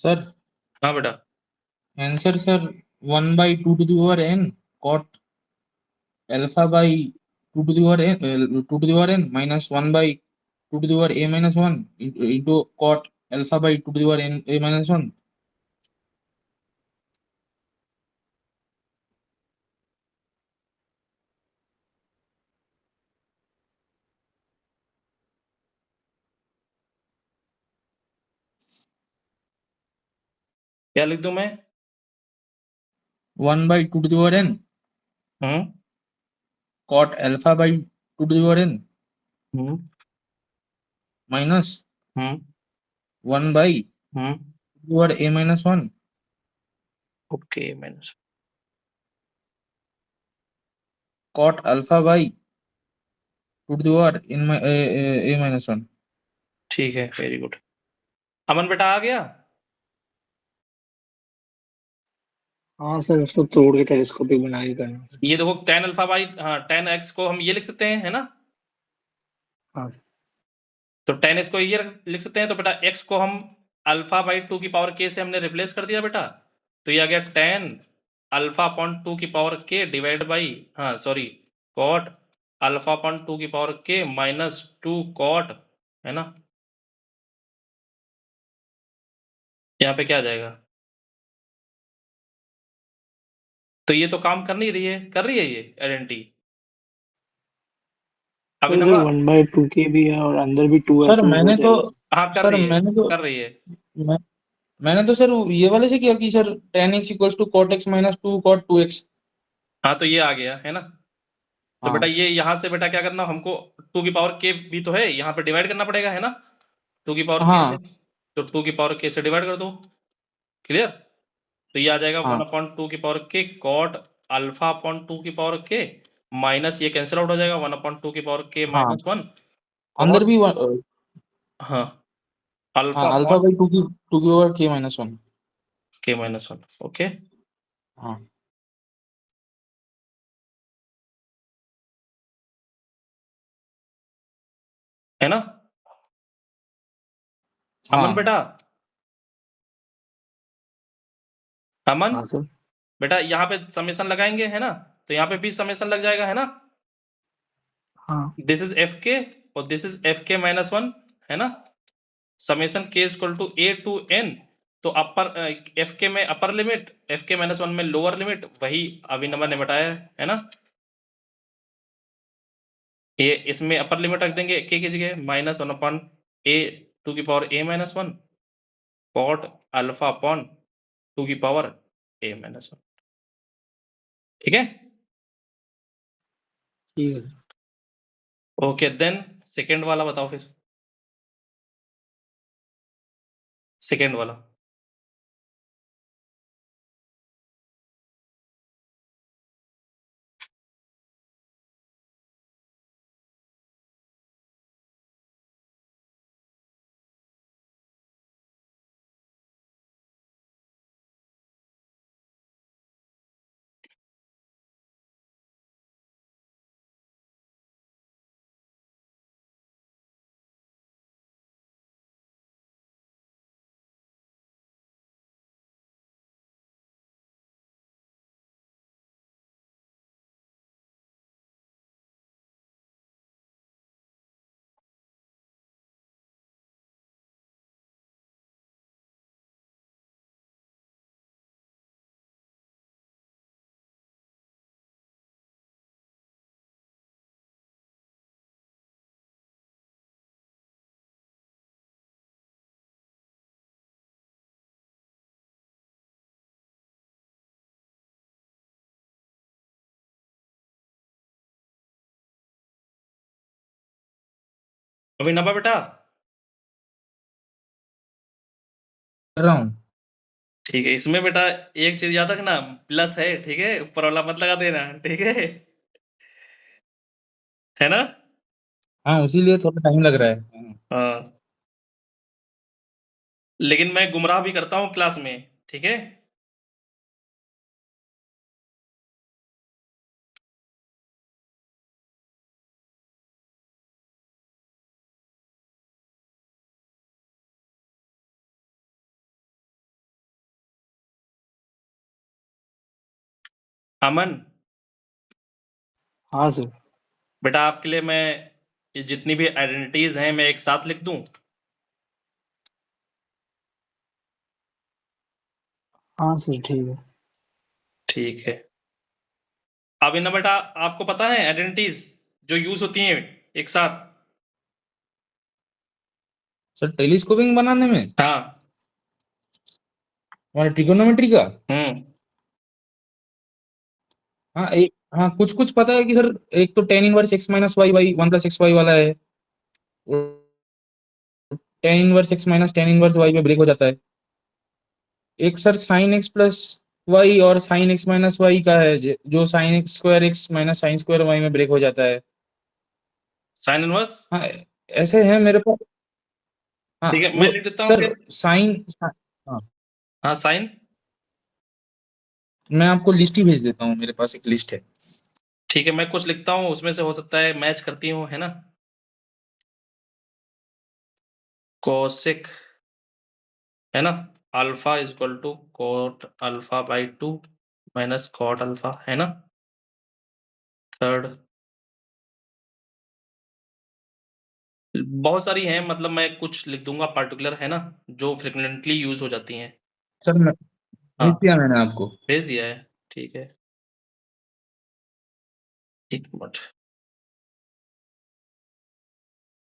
सर हाँ बेटा। Answer sir 1/2 to the power n cot alpha by 2 to the power n minus 1/2 to the power a minus 1 into cot alpha by 2 to the power n a minus 1। क्या लिख दूं मैं? 1/2 to the power n hmm cot alpha by 2 to the power n hmm minus hmm 1/2 to the power a minus 1 okay, minus cot alpha by 2 to the power a minus 1। ठीक है, very good. अमन बेटा आ गया? हाँ sir, उसको तोड़ के telescopic बना के करना। ये देखो tan अल्फा बाई, हाँ, tan x को हम ये लिख सकते हैं, है ना? हाँ तो tan x को ये लिख सकते हैं, तो बेटा x को हम अल्फा बाई 2 की पावर k से हमने रिप्लेस कर दिया बेटा, तो ये आ गया tan अल्फा अपॉन 2 की पावर k डिवाइड बाई, हाँ सॉरी, cot अल्फा अपॉन 2 की पावर k माइनस 2 cot, है ना? यहाँ पे क्या आ जाएगा? तो ये तो काम कर नहीं रही है, कर रही है ये आइडेंटिटी सर, इधर अभिनवा? 1/2 के भी है और अंदर भी 2 है, सर तो हो मैंने तो जाएगा। हाँ कर सर रही है, मैंने तो कर रही है। मैं, मैंने तो सर ये वाले से किया कि sir tan x equals to cot x minus 2 cot 2x। हाँ तो ये आ गया, है ना? तो बेटा हाँ ये यहाँ से बेटा क्या करना हमको, 2 की पावर k भी तो है, यहाँ पे डिवाइड करना पड़ेगा, है ना? 2 की पावर k से, हाँ तो 2 की पावर k से डिवाइड कर दो, क्लियर? तो ये आ जाएगा हाँ 1/2 की power k cot alpha upon 2 की पावर k माइनस, ये कैंसिल आउट हो जाएगा, 1/2 की पावर k हाँ माइनस 1 अंदर कॉट, भी हाँ, हाँ अल्फा अल्फा अपॉन बाई 2 की power k-1। k minus 1, okay. हाँ है ना? अमन हाँ बेटा, अमन हाँ सर। बेटा, यहाँ पे समेशन लगाएंगे, है ना? तो यहाँ पे भी समेशन लग जाएगा, है ना? हाँ दिस इज एफ के और this is F K minus 1, है ना? Summation k equal to a to n तो अपर एफ के में अपर लिमिट, एफ के -1 में लोअर लिमिट, वही अभिनव ने बताया है ना। ये इसमें अपर लिमिट रख देंगे के की जगह -1/a⁴ cot alpha upon 2⁻a-1। ठीक है। ठीक है सर। ओके, देन सेकेंड वाला बताओ फिर, सेकेंड वाला। अभिनव बेटा कर रहा हूँ। ठीक है, इसमें बेटा एक चीज याद रखना, प्लस है, ठीक है, ऊपर वाला मत लगा देना, ठीक है ना। हाँ, उसीलिए थोड़ा टाइम लग रहा है। हाँ, लेकिन मैं गुमराह भी करता हूँ क्लास में, ठीक है। अमन हाँ सर। बेटा, आपके लिए मैं ये जितनी भी आइडेंटिटीज हैं मैं एक साथ लिख दूं। हाँ सर ठीक है। ठीक है। अभिनव बेटा, आपको पता है आइडेंटिटीज जो यूज होती हैं एक साथ। सर टेलीस्कोपिंग बनाने में हाँ। हमारे ट्रिगोनोमेट्री का। हाँ एक, हाँ कुछ कुछ पता है कि सर, एक तो tan inverse x minus y by 1 + xy वाला है, tan inverse x minus tan inverse y में ब्रेक हो जाता है। एक sir sin x plus y और sin x माइनस वाई का है, जो sin x square x minus sin square y में ब्रेक हो जाता है। Sine inverse. हाँ, ऐसे है मेरे पास। हाँ ठीक है, मैं वो लिख देता हूँ सर फिर। साइन। हाँ, हाँ, साइन। मैं आपको लिस्ट ही भेज देता हूँ, मेरे पास एक लिस्ट है। ठीक है, मैं कुछ लिखता हूँ, उसमें से हो सकता है मैच करती हूँ, है ना। कोसेक, है ना, alpha is equal to cot alpha by 2 minus cot alpha, है ना। थर्ड, बहुत सारी हैं, मतलब मैं कुछ लिख दूंगा पर्टिकुलर, है ना, जो फ्रिक्वेंटली यूज हो जाती हैं। सर मैं भेज हाँ, दिया मैंने आपको। भेज दिया है। ठीक है, एक minute.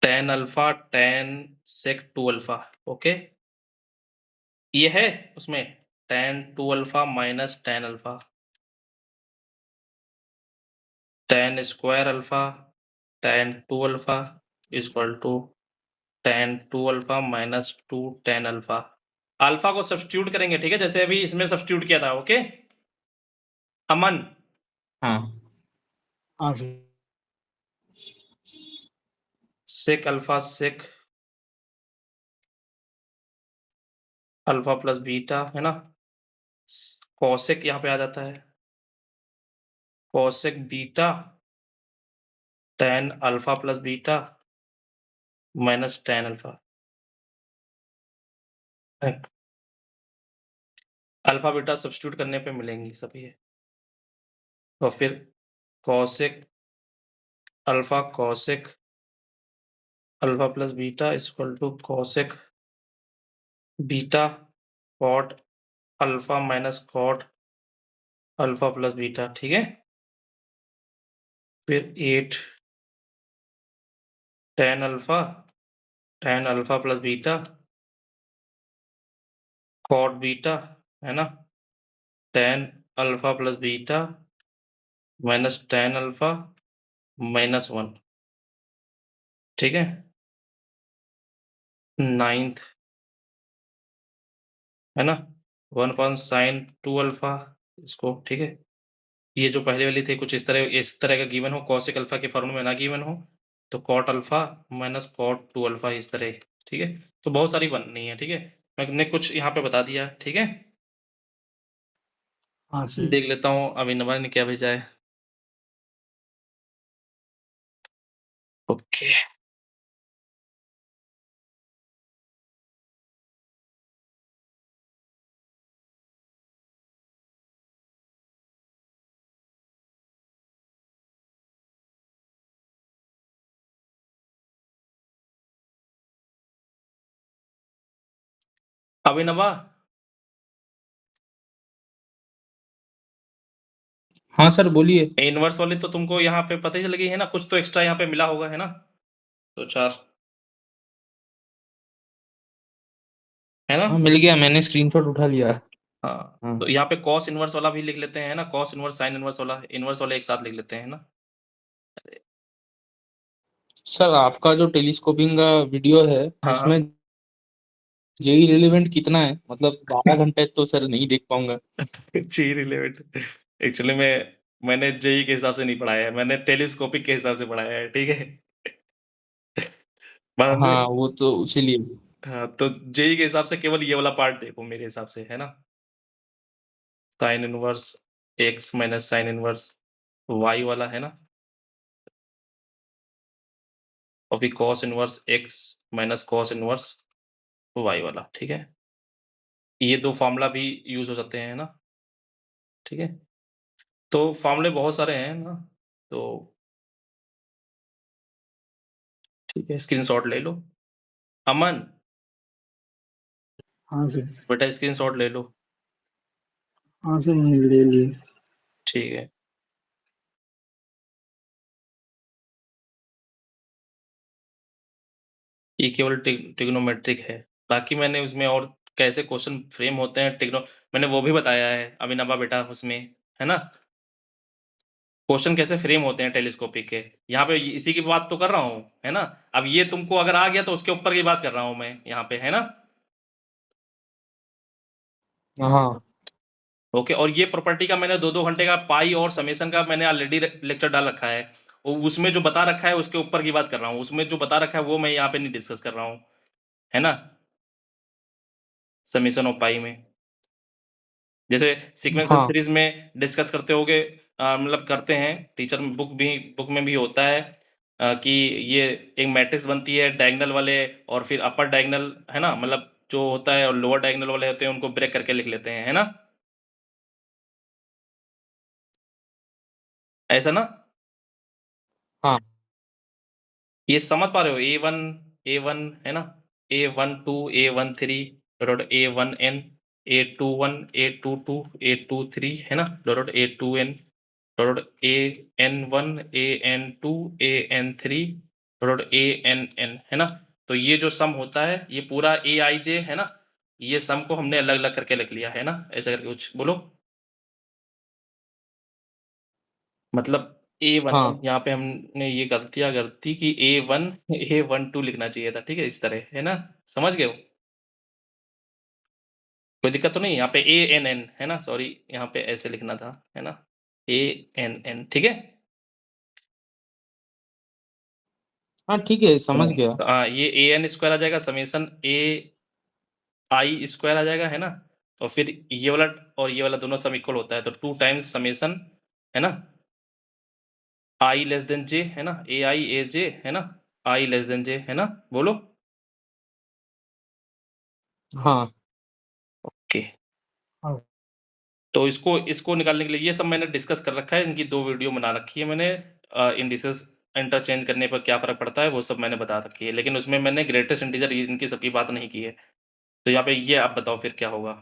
Tan alpha, tan sec 2 alpha, okay, ये है उसमें tan 2 alpha minus tan alpha, tan square alpha, tan 2 alpha is equal to tan 2 alpha minus 2 tan alpha. Alpha को सब्स्टिट्यूट करेंगे, ठीक है, जैसे अभी इसमें सब्स्टिट्यूट किया था, ओके। अमन, हाँ हाँ sir. Sec alpha sec alpha plus beta, है ना, कॉसेक यहाँ पे आ जाता है, cosec beta tan alpha plus beta minus tan alpha. Alpha beta substitute करने पे मिलेंगी सभी ये। और फिर cosec alpha cosec alpha plus beta is equal to cosec beta cot alpha minus cot alpha plus beta, ठीक है। फिर 8 tan alpha plus beta cot beta, है ना, tan alpha plus beta minus tan alpha minus 1, ठीक है। 9th, है ना, 1 upon sine 2 alpha इसको, ठीक है। ये जो पहले वाली थी कुछ इस तरह का गिवन हो, कॉसेक अल्फा के फॉर्मूले में ना गिवन हो, तो cot alpha minus cot 2 alpha इस तरह, ठीक है। तो बहुत सारी बननी है, ठीक है। मैंने कुछ यहाँ पे बता दिया, ठीक है। हाँ सर। देख लेता हूँ अभिनवा ने क्या भेजा है। ओके, अभिनवा, हाँ सर बोलिए। इनवर्स वाली तो तुमको यहाँ पे पता ही चल गई है ना, कुछ तो एक्स्ट्रा यहाँ पे मिला होगा, है ना। तो 4, है ना। हाँ मिल गया, मैंने स्क्रीनशॉट उठा लिया। हाँ, हाँ तो यहाँ पे कॉस इनवर्स वाला भी लिख लेते हैं ना, कॉस इनवर्स साइन इनवर्स वाला एक साथ लिख लेते हैं ना। सर, आपका जो टेलीस्कोपिंग का वीडियो है हाँ हाँ। उसमें जेई रिलेवेंट कितना है? मतलब 12 घंटे तो सर नहीं देख पाऊंगा। जी रिलेवेंट एक्चुअली मैंने जेई के हिसाब से नहीं पढ़ाया है, मैंने टेलीस्कोपिक के हिसाब से पढ़ाया है, ठीक है। बाद में हाँ वो तो इसीलिए। हाँ, तो जेई के हिसाब से केवल ये वाला पार्ट देखो मेरे हिसाब से, है ना। Sine inverse x minus sine inverse y वाला, है ना। और फिर cos inverse x minus cos inverse y वाला, ठीक है। ये 2 फार्मूला भी यूज हो सकते हैं ना, ठीक है। तो फार्मूले बहुत सारे हैं ना, तो ठीक है, स्क्रीनशॉट ले लो। अमन, हाँ सर। बेटा स्क्रीनशॉट ले लो, हाँ सर, मैंने ले लिए। ठीक है। ये केवल ट्रिग्नोमेट्रिक है, बाकी मैंने उसमें और कैसे क्वेश्चन फ्रेम होते हैं मैंने वो भी बताया है अभिनवा बेटा उसमें, है ना। क्वेश्चन कैसे फ्रेम होते हैं टेलीस्कोपिक के, यहाँ पे इसी की बात तो कर रहा हूँ, है ना। अब ये तुमको अगर आ गया तो उसके ऊपर की बात कर रहा हूँ मैं यहाँ पे, है ना। हाँ ओके, और ये प्रॉपर्टी का मैंने 2-2 घंटे का पाई और समेशन का मैंने ऑलरेडी लेक्चर डाल रखा है। उसमें जो बता रखा है उसके ऊपर की बात कर रहा हूँ, उसमें जो बता रखा है वो मैं यहाँ पे नहीं डिस्कस कर रहा हूँ, है ना। समेशन ऑफ पाई में जैसे सीक्वेंशियल हाँ सीरीज में डिस्कस करते होगे, मतलब करते हैं टीचर बुक में भी होता है, कि ये एक मैट्रिक्स बनती है डायगोनल वाले और फिर अपर डायगोनल, है ना, मतलब जो होता है और लोअर डायगोनल वाले होते हैं उनको ब्रेक करके लिख लेते हैं, है ना, ऐसा ना। हाँ ये समझ पा रहे हो, ए वन है ना, A12 A13 dot A1n A21 A22 A23, है ना, dot A2n dot AN1 AN2 AN3 dot ANN, है ना। तो ये जो सम होता है ये पूरा AIJ, है ना, ये सम को हमने अलग अलग करके लिख लिया, है ना, ऐसा करके कुछ बोलो। मतलब A1 हाँ यहाँ पे हमने ये गलती कि A12 लिखना चाहिए था, ठीक है, इस तरह, है ना, समझ गए हो। कोई दिक्कत तो नहीं, यहाँ पे ANN, है ना, सॉरी यहाँ पे ऐसे लिखना था, है ना, ANN, ठीक है। हाँ ठीक है, समझ गया। तो ये AN स्क्वायर आ जाएगा, समेशन AI स्क्वायर आ जाएगा, है ना। और फिर ये वाला और ये वाला दोनों सम इक्वल होता है, तो 2 टाइम्स समेशन, है ना, I लेस देन J, है ना, AI AJ, है ना, I लेस देन J, है ना, बोलो। हाँ ओके, हाँ तो इसको निकालने के लिए ये सब मैंने डिस्कस कर रखा है, इनकी 2 वीडियो बना रखी है मैंने, इंडिसेस इंटरचेंज करने पर क्या फ़र्क पड़ता है वो सब मैंने बता रखी है, लेकिन उसमें मैंने ग्रेटेस्ट इंटीजर इनकी सबकी बात नहीं की है। तो यहाँ पे ये आप बताओ फिर क्या होगा?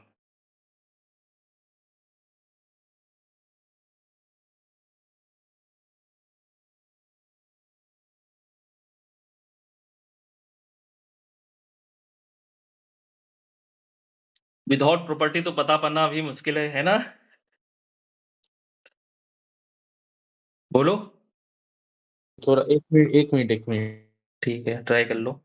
विदाउट प्रॉपर्टी तो पता पाना भी मुश्किल है ना? बोलो। थोड़ा 1 मिनट 1 मिनट 1 मिनट। ठीक है, ट्राई कर लो।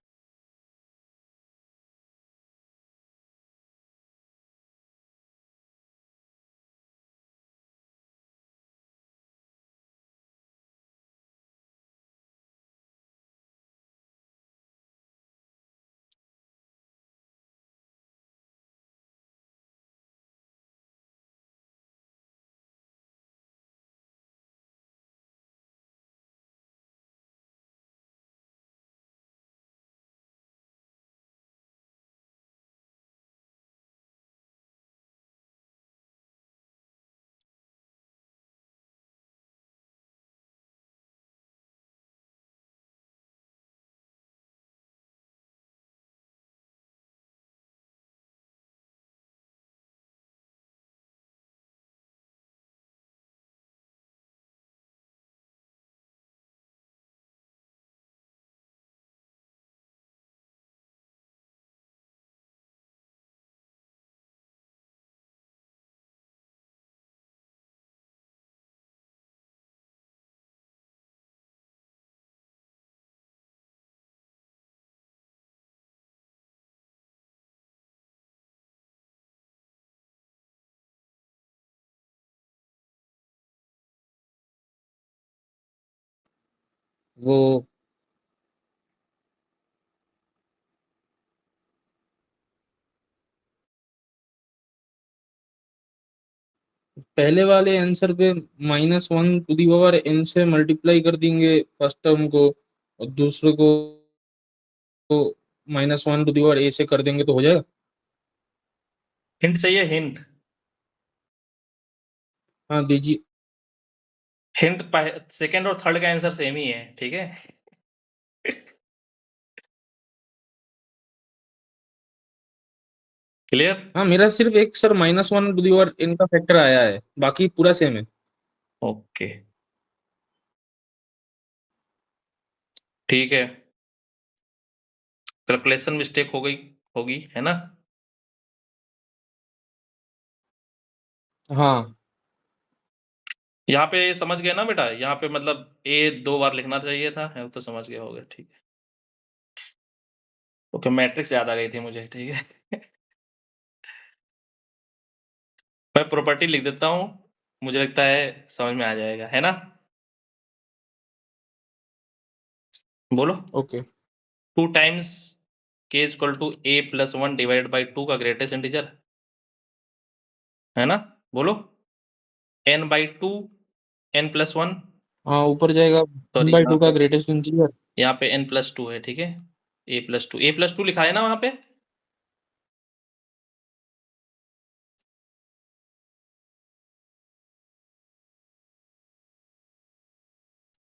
वो पहले वाले आंसर पे -1 से मल्टीप्लाई कर देंगे फर्स्ट टर्म को, और दूसरे को -1 से कर देंगे तो हो जाएगा। हिंट चाहिए, हिंट? हाँ दीजिए। हिंट सेकंड और थर्ड का आंसर सेम ही है, ठीक है? क्लियर? हाँ मेरा सिर्फ एक सर -1 का फैक्टर आया है, बाकी पूरा सेम है। ओके, ठीक है। कैलकुलेशन मिस्टेक हो गई होगी, है ना? हाँ यहाँ पे समझ गए ना बेटा? यहाँ पे मतलब ए 2 बार लिखना चाहिए था, है तो समझ गए होगे, ठीक है। ओके, मैट्रिक्स याद आ गई थी मुझे, ठीक है। मैं प्रॉपर्टी लिख देता हूँ, मुझे लगता है समझ में आ जाएगा, है ना? बोलो। Okay. 2 times k equal to a plus 1 divided by 2 का ग्रेटेस्ट इंटीजर, है ना? बोलो। n बाई 2 n प्लस 1, हाँ ऊपर जाएगा सॉरी 1/2 का ग्रेटेस्ट इंटीजर। यहाँ पे n प्लस 2 है, ठीक है? a प्लस 2 लिखा है ना वहाँ पे?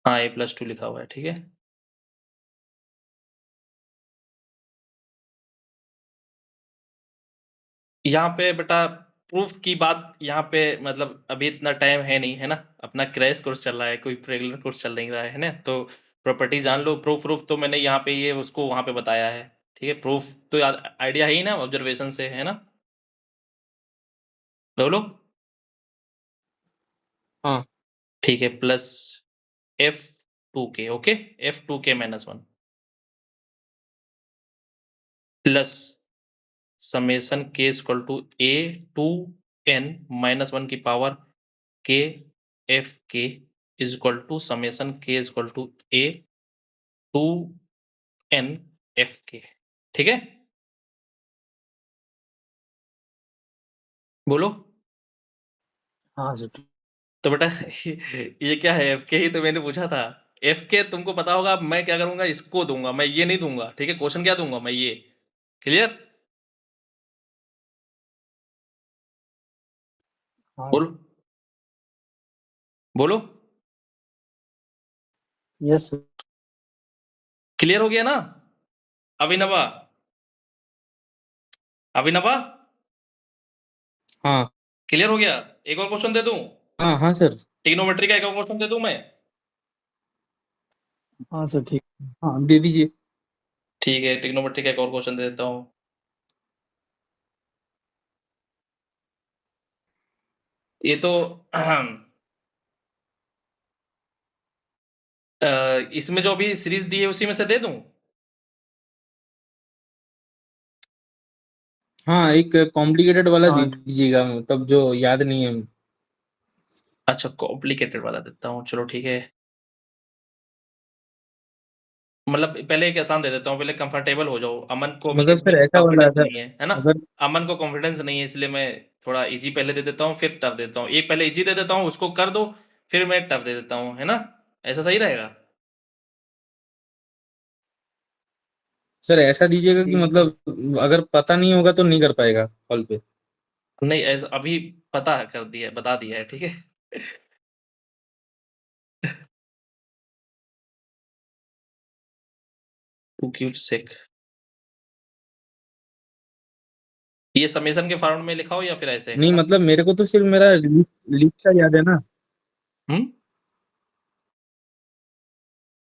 हाँ, a प्लस 2 लिखा हुआ है, ठीक है? यहाँ पे बेटा प्रूफ की बात यहाँ पे मतलब अभी इतना टाइम है नहीं, है ना? अपना क्रैश कोर्स चल रहा है, कोई रेगुलर कोर्स चल नहीं रहा है ना? तो प्रॉपर्टी जान लो। प्रूफ तो मैंने यहाँ पे ये उसको वहाँ पे बताया है, ठीक है? प्रूफ तो आइडिया है ही ना, ऑब्जर्वेशन से, है ना? बोलो। हाँ ठीक है, plus f2k, okay? f2k minus 1 plus summation k equal to a to n minus 1 की power k f k is equal to summation k equal to a to n f k, ठीक है? बोलो। हाँ सर ठीक। तो बेटा ये क्या है? एफ के ही तो मैंने पूछा था। एफ के तुमको पता होगा, मैं क्या करूंगा, इसको दूंगा, मैं ये नहीं दूंगा, ठीक है? क्वेश्चन क्या दूंगा मैं, ये। क्लियर? हाँ बोलो। बोलो। Yes sir. क्लियर हो गया ना? अभिनवा, अभिनवा, हाँ क्लियर हो गया? एक और क्वेश्चन दे दूं? हाँ हाँ सर। ट्रिग्नोमेट्री का एक और क्वेश्चन दे दूं मैं? हाँ सर ठीक। हाँ दे दीजिए। ठीक है, ट्रिग्नोमेट्री का एक और क्वेश्चन दे देता हूं। ये तो इसमें जो अभी सीरीज दी है उसी में से दे दूं? हाँ, एक कॉम्प्लिकेटेड वाला हाँ दीजिएगा, मतलब जो याद नहीं है। अच्छा, कॉम्प्लिकेटेड वाला देता हूँ, चलो ठीक है। मतलब पहले एक आसान दे देता हूँ, पहले कंफर्टेबल हो जाओ। अमन को अभी मतलब इसमें सर ऐसा वाला कॉन्फिडेंस सर, नहीं है ना? अगर अमन को कॉन्फिडेंस नहीं है, इसलिए मैं थोड़ा इजी पहले दे देता हूँ, फिर टफ देता हूँ। एक पहले इजी दे देता हूँ, उसको कर दो, फिर मैं टफ दे देता हूँ, है ना? ऐसा सही रहेगा? सर ऐसा दीजिएगा कि ठीक है सर। मतलब अगर पता नहीं होगा तो नहीं कर पाएगा कॉल पे। नहीं, ऐसा अभी पता कर दिया, बता दिया है, ठीक है? टू क्यूब सेक। ये समेशन के फॉर्म में लिखा हो या फिर ऐसे? नहीं मतलब मेरे को तो सिर्फ मेरा लिस्ट का याद है ना। हम्म,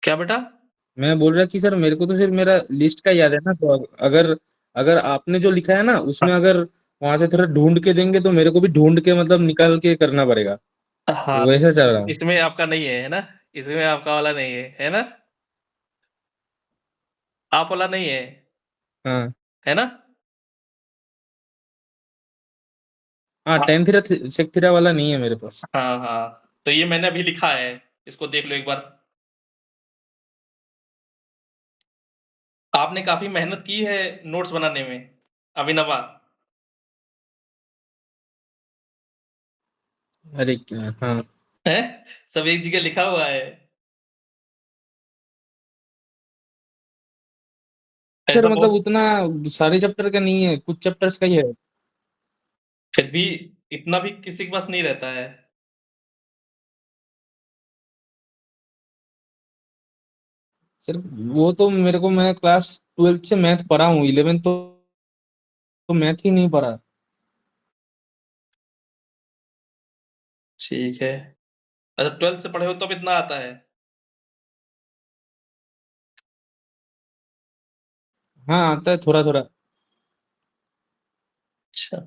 क्या बेटा? मैं बोल रहा कि सर मेरे को तो सिर्फ मेरा लिस्ट का याद है ना, तो अगर अगर आपने जो लिखा है ना उसमें अगर वहां से थोड़ा ढूंढ के देंगे तो मेरे को भी ढूंढ के मतलब निकाल के करना पड़ेगा। हाँ, तो वैसा चल रहा हूँ। इसमें आपका नहीं है ना? इसमें आपका वाला नहीं है ना? आप वाला नहीं हाँ है ना? हाँ, टेन थीरा सेक थीरा वाला नहीं है मेरे पास। हाँ, हाँ। तो ये मैंने अभी लिखा है, इसको देख लो एक बार। आपने काफ़ी मेहनत की है नोट्स बनाने में, अभिनवा। अरे क्या, हाँ हैं? सब एक जगह लिखा हुआ है। सर, ऐसा मतलब बहुत उतना सारे चैप्टर का नहीं है, कुछ चैप्टर्स का ही है। फिर भी इतना भी किसी के पास नहीं रहता है। सर वो तो मेरे को, मैं क्लास 12th से मैथ पढ़ा हूँ, 11th तो मैथ ही नहीं पढ़ा। ठीक है। अच्छा, 12th से पढ़े हो तब इतना आता है? हाँ आता है थोड़ा थोड़ा। अच्छा।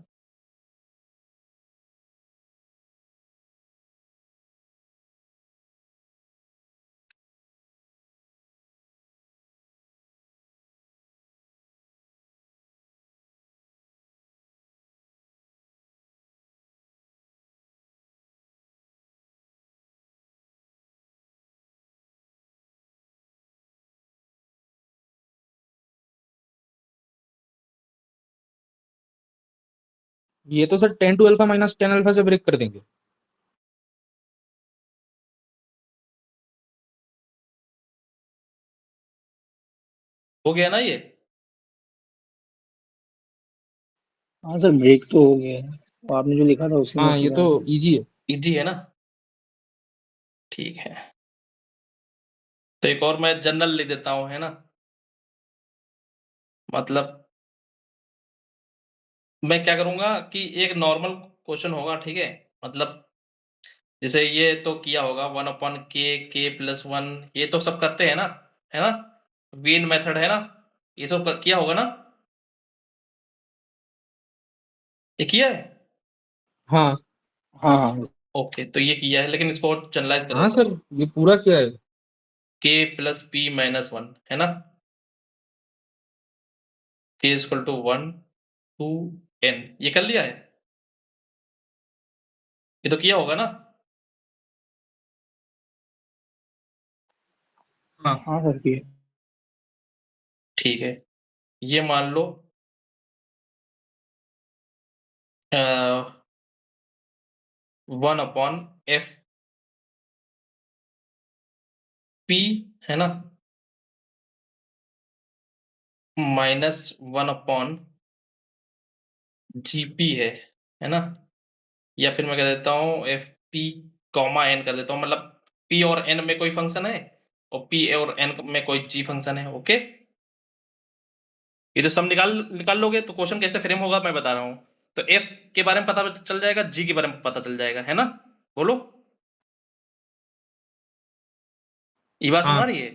ये तो sir 10 two alpha minus 10 alpha से ब्रेक कर देंगे। हो गया ना ये? हाँ सर, ब्रेक तो हो गया है, तो आपने जो लिखा था उसी में हाँ से ये तो जाएगा। इजी है। इजी है ना? ठीक है। तो एक और मैं जनरल लिख देता हूँ, है ना? मतलब मैं क्या करूँगा कि एक नॉर्मल क्वेश्चन होगा, ठीक है? मतलब जैसे ये तो किया होगा 1 अपॉन के प्लस 1, ये तो सब करते हैं ना? है ना? वीन मेथड है ना? ये सब किया होगा ना? ये किया है? हाँ हाँ हाँ। ओके, तो ये किया है, लेकिन इसको और जनरलाइज कर हाँ देता सर, हूँ। ये पूरा क्या है। के प्लस पी माइनस 1, है ना? के इक्वल टू 1 टू n, ये कर लिया है? ये तो किया होगा ना? हाँ हाँ सर, किए। ठीक है। ये मान लो 1 अपॉन एफ पी, है ना? माइनस 1 अपॉन जीपी है ना? या फिर मैं कह देता हूँ एफ पी कॉमा एन कर देता हूँ, मतलब पी और एन में कोई फंक्शन है और पी और एन में कोई जी फंक्शन है। ओके, ये तो सब निकाल निकाल लोगे तो क्वेश्चन कैसे फ्रेम होगा मैं बता रहा हूँ। तो एफ के बारे में पता चल जाएगा, जी के बारे में पता चल जाएगा, है ना? बोलो, ये बात समझ आ हाँ रही है?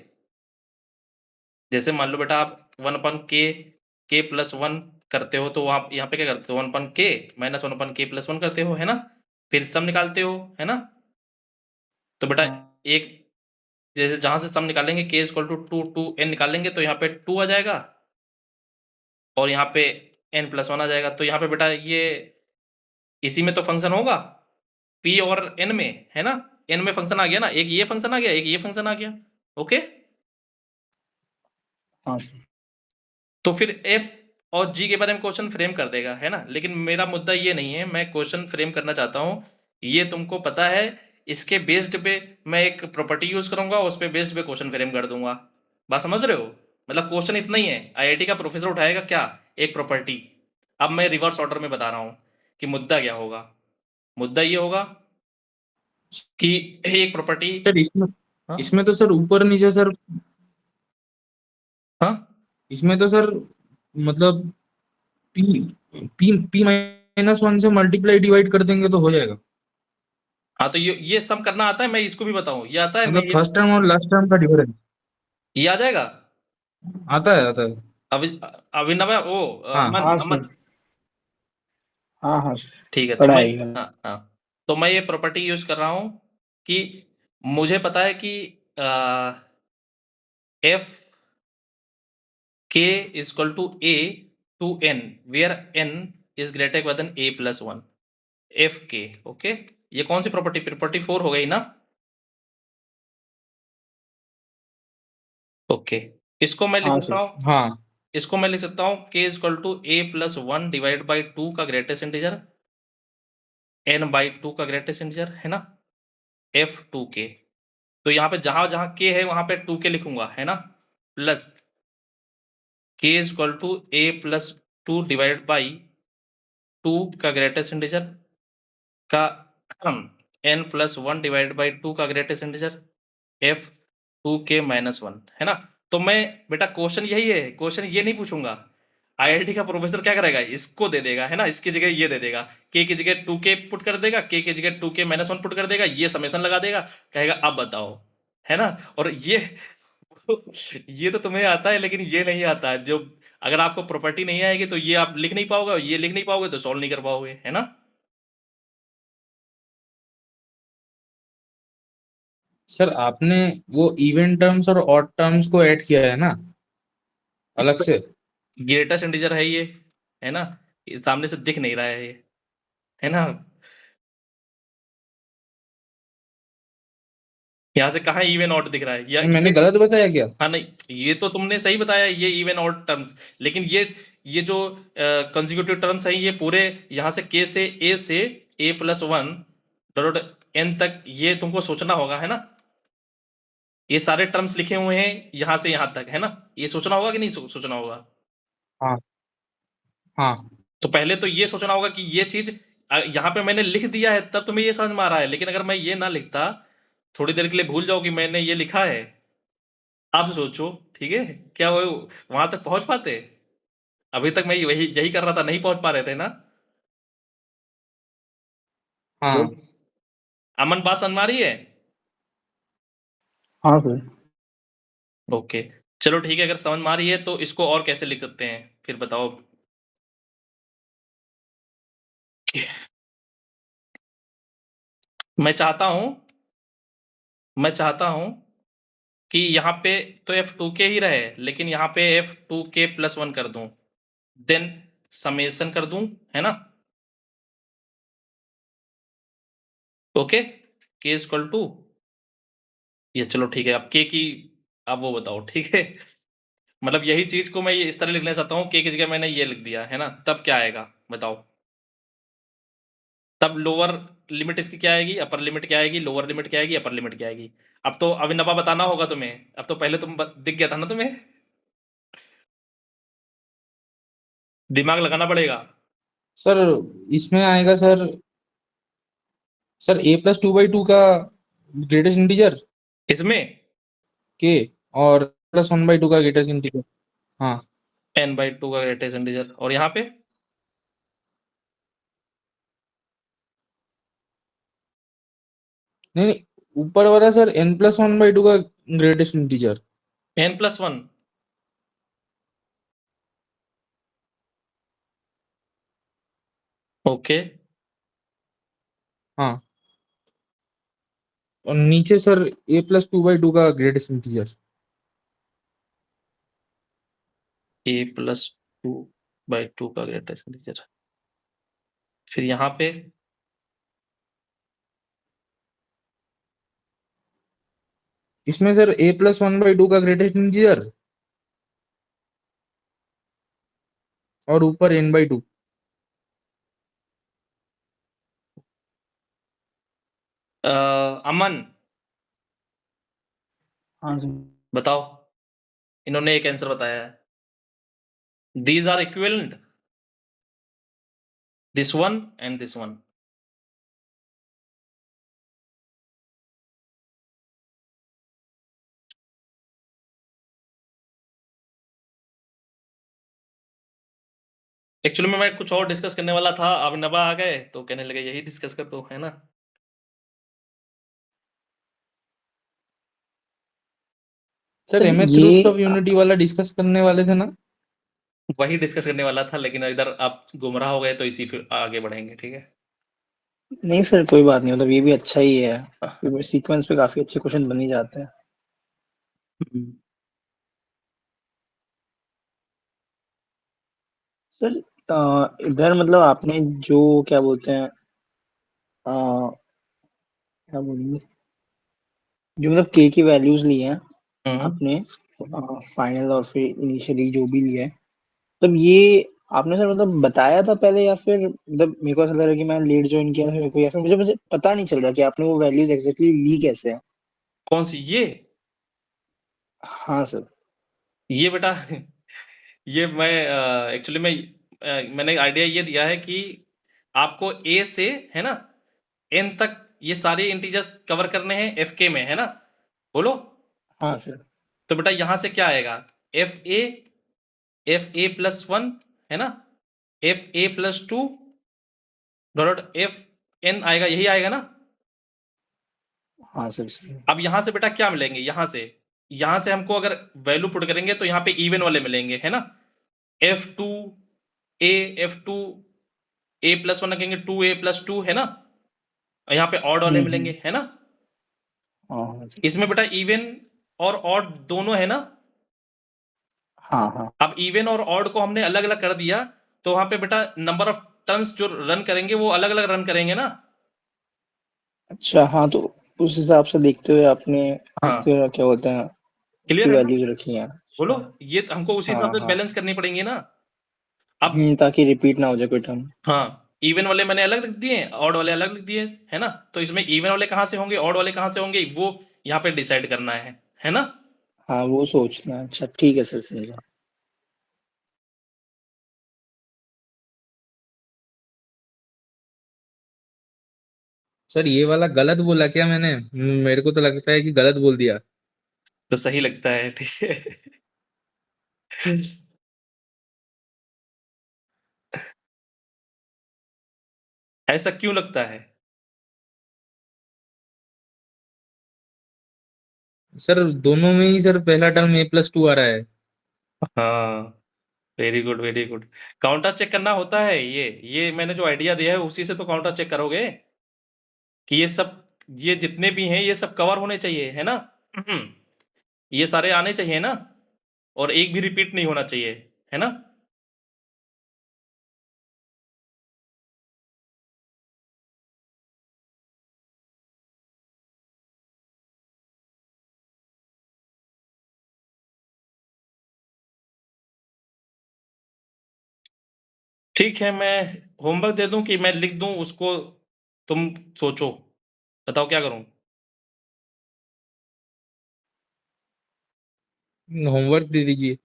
जैसे मान लो बेटा आप 1 अपन के प्लस 1 करते हो, तो आप यहाँ पे क्या करते हो? 1 अपन के माइनस 1 अपन के प्लस 1 करते हो, है ना? फिर सम निकालते हो, है ना? तो बेटा हाँ एक जैसे जहां से सम निकालेंगे k इक्वल टू 2 n निकालेंगे तो यहाँ पे 2 आ जाएगा और यहाँ पे n+1 आ जाएगा। तो यहाँ पे बेटा ये इसी में तो फंक्शन होगा p और n में, है ना? n में फंक्शन आ गया ना, एक ये फंक्शन आ गया, एक ये फंक्शन आ गया। ओके, हाँ सर। तो फिर f और g के बारे में क्वेश्चन फ्रेम कर देगा, है ना? लेकिन मेरा मुद्दा ये नहीं है, मैं क्वेश्चन फ्रेम करना चाहता हूँ, ये तुमको पता है, इसके बेस्ड पे मैं एक प्रॉपर्टी यूज करूंगा, उस पे बेस्ड पे क्वेश्चन फ्रेम कर दूंगा। बात समझ रहे हो? मतलब क्वेश्चन इतना ही है, आईआईटी का प्रोफेसर उठाएगा क्या, एक प्रॉपर्टी। अब मैं रिवर्स ऑर्डर में बता रहा हूँ कि मुद्दा क्या होगा। मुद्दा ये होगा कि एक प्रॉपर्टी। सर इसमें हाँ इसमें तो सर ऊपर नीचे सर, हाँ इसमें तो सर मतलब पी पी -1 से मल्टीप्लाई डिवाइड कर देंगे तो हो जाएगा। हाँ, तो ये सम करना आता है, मैं इसको भी बताऊं, ये आता है, मैं मतलब फर्स्ट टर्म और लास्ट टर्म का डिफरेंस ये आ जाएगा। आता है। अभी अभिनव ओ हाँ अमन हाँ अमन, सर। हाँ हाँ सर। ठीक है, तो मैं, पढ़ाई हाँ हाँ, तो मैं ये प्रॉपर्टी यूज कर रहा हूं कि मुझे पता है कि F K equal to A to N, where N is greater than a+1, F K. Okay, ये कौन सी प्रॉपर्टी, प्रॉपर्टी 4 हो गई ना? ओके, इसको मैं लिख हाँ सकता सर। हूँ, हाँ इसको मैं लिख सकता हूँ k equal to a+1 divide by 2 का ग्रेटेस्ट इंटीजर n/2 का ग्रेटेस्ट इंटीजर, है ना? f2k। तो यहाँ पे जहां जहां k है वहां पे 2k लिखूंगा, है ना? Plus k equal to a+2 divide by 2 का ग्रेटेस्ट इंटीजर का n+1 डिवाइड बाई 2 का ग्रेटेस्ट इंटीजर f2k-1, है ना? तो मैं बेटा क्वेश्चन यही है, क्वेश्चन ये नहीं पूछूंगा। आईआईटी का प्रोफेसर क्या करेगा, इसको दे देगा, है ना? इसकी जगह ये दे देगा, k की जगह 2k पुट कर देगा, k की जगह 2k-1 पुट कर देगा, ये समेशन लगा देगा, कहेगा अब बताओ, है ना? और ये तो तुम्हें आता है, लेकिन ये नहीं आता है, जो अगर आपको प्रॉपर्टी नहीं आएगी तो ये आप लिख नहीं पाओगे, और ये लिख नहीं पाओगे तो सॉल्व नहीं कर पाओगे, है ना? सर, आपने वो इवन टर्म्स और ऑड टर्म्स को ऐड किया है ना अलग से। ग्रेटेस्ट इंटीजर है ये, है ना? ये सामने से दिख नहीं रहा है ये, है ना? यहाँ से कहाँ इवन ऑड दिख रहा है, या मैंने ये, गलत बताया क्या? हाँ नहीं, ये तो तुमने सही बताया, ये इवन ऑड टर्म्स, लेकिन ये जो कंसेक्यूटिव टर्म्स हैं, ये पूरे यहाँ से के से a+1 डॉट n तक, ये तुमको सोचना होगा, है ना? ये सारे टर्म्स लिखे हुए हैं यहाँ से यहाँ तक, है ना? ये सोचना होगा कि नहीं सोचना होगा? हाँ हाँ तो पहले तो ये सोचना होगा कि ये चीज यहाँ पे मैंने लिख दिया है, तब तुम्हें ये समझ में आ रहा है, लेकिन अगर मैं ये ना लिखता, थोड़ी देर के लिए भूल जाओ कि मैंने ये लिखा है, अब सोचो, ठीक है? क्या वो वहां तक पहुंच पाते? अभी तक मैं वही यही कर रहा था, नहीं पहुंच पा रहे थे ना? हाँ। अमन, बात समझ में आ रही है? हाँ सर। ओके, चलो ठीक है, अगर समझ में आ रही है तो इसको और कैसे लिख सकते हैं, फिर बताओ। मैं चाहता हूं मैं चाहता हूं कि यहाँ पे तो f2k ही रहे, लेकिन यहाँ पे f2k+1 कर दूं, देन समेशन कर दूं, है ना? ओके, k इक्वल टू, ये चलो ठीक है, अब k की, अब वो बताओ, ठीक है? मतलब यही चीज को मैं ये इस तरह लिखना चाहता हूँ, k की जगह मैंने ये लिख दिया, है ना? तब क्या आएगा बताओ? तब लोअर लिमिट इसकी क्या आएगी, अपर लिमिट क्या आएगी, लोअर लिमिट क्या आएगी, अपर लिमिट क्या आएगी? अब तो अभिनवा बताना होगा तुम्हें, अब तो पहले दिख गया था ना तुम्हें, दिमाग लगाना पड़ेगा। सर, इसमें आएगा सर, a+2/2 का ग्रेटेस्ट इंटीजर इसमें के, और +1/2 का ग्रेटेस्ट इंटीजर। हाँ। n/2 का ग्रेटेस्ट इंटीजर, और यहाँ पे नहीं नहीं, ऊपर वाला सर n+1/2 का ग्रेटेस्ट इंटीजर। n+1। ओके, हाँ, और नीचे सर a+2/2 का ग्रेटेस्ट इंटीजर। a+2/2 का ग्रेटेस्ट इंटीजर। फिर यहाँ पे इसमें सर a+1/2 का ग्रेटेस्ट इंटीजर और ऊपर n/2। अमन हाँ सर। बताओ, इन्होंने एक आंसर बताया है, these are equivalent, this one and this one. Actually में मैं कुछ और डिस्कस करने वाला था, अब नबा आ गए तो कहने लगे यही डिस्कस कर दो, है ना। सर सर mth ये रूट्स ऑफ यूनिटी वाला डिस्कस करने वाले थे ना। वही डिस्कस करने वाला था, लेकिन इधर आप गुमराह हो गए तो इसी फिर आगे बढ़ेंगे, ठीक है। नहीं सर, कोई बात नहीं, मतलब ये भी अच्छा ही है, सीक्वेंस पे काफी अच्छे क्वेश्चन बन ही जाते हैं। हम्म। सर इधर मतलब आपने जो क्या बोलते हैं, क्या बोलेंगे, जो मतलब के की वैल्यूज ली हैं हम्म। आपने, फाइनल और फिर इनिशियली जो भी लिया है, मतलब ये आपने सर मतलब बताया था पहले, या फिर मतलब मेरे को ऐसा लग रहा है कि मैं लेट ज्वाइन किया था मेरे को, या फिर मुझे मुझे पता नहीं चल रहा कि आपने वो वैल्यूज एग्जैक्टली ली कैसे है। कौन सी ये? हाँ सर। ये बेटा ये मैं एक्चुअली में मैंने आइडिया ये दिया है कि आपको ए से, है ना, एन तक ये सारे इंटीजर्स कवर करने हैं एफ के में, है ना। बोलो। हाँ सर। तो बेटा यहां से क्या आएगा, एफ ए+1, है ना, fa+2 डॉट एफ एन आएगा, यही आएगा ना। हाँ सर सर। अब यहां से बेटा क्या मिलेंगे, यहां से हमको अगर वैल्यू पुट करेंगे तो यहाँ पे इवन वाले मिलेंगे, है ना। F2 ए, F2 a+1 रखेंगे, 2a+2, है ना। और यहाँ पे ऑड वाले हम्म। मिलेंगे, है ना। हाँ हाँ सर। इसमें बेटा इवन और ऑड दोनों है ना। हाँ हाँ। अब इवन और ऑड को हमने अलग अलग कर दिया, तो वहां पे बेटा नंबर ऑफ टर्म्स जो रन करेंगे वो अलग अलग रन करेंगे ना। अच्छा, हाँ तो उस हिसाब से देखते हुए आपने हाँ, इसके क्या बोलते हैं, इसकी क्लियर है ना। वैल्यूज रखी हैं। बोलो, अच्छा। ये तो हमको उसी हाँ हिसाब से हाँ। बैलेंस करनी पड़ेंगी ना। अब ताकि रिपीट ना हो जाए कोई टर्म। हाँ, इवन वाले मैंने अलग लिख दिए, ऑड वाले अलग लिख दिए, है ना। तो इसमें इवन वाले कहाँ से होंगे, ऑड वाले कहाँ से होंगे, वो यहाँ पे डिसाइड करना है ना। हाँ वो सोचना है। अच्छा ठीक है सर, समझा। सर ये वाला गलत बोला क्या मैंने? मेरे को तो लगता है कि गलत बोल दिया। तो सही लगता है, ठीक है। ऐसा क्यों लगता है? सर दोनों में ही सर पहला टर्म a+2 आ रहा है। हाँ, very good very good. Counter check करना होता है, ये मैंने जो आइडिया दिया है उसी से तो काउंटर चेक करोगे कि ये सब, ये जितने भी हैं ये सब कवर होने चाहिए, है ना। ये सारे आने चाहिए ना, और एक भी रिपीट नहीं होना चाहिए, है ना। ठीक है, मैं होमवर्क दे दूं कि मैं लिख दूं उसको, तुम सोचो, बताओ क्या करूं। होमवर्क दे दीजिए।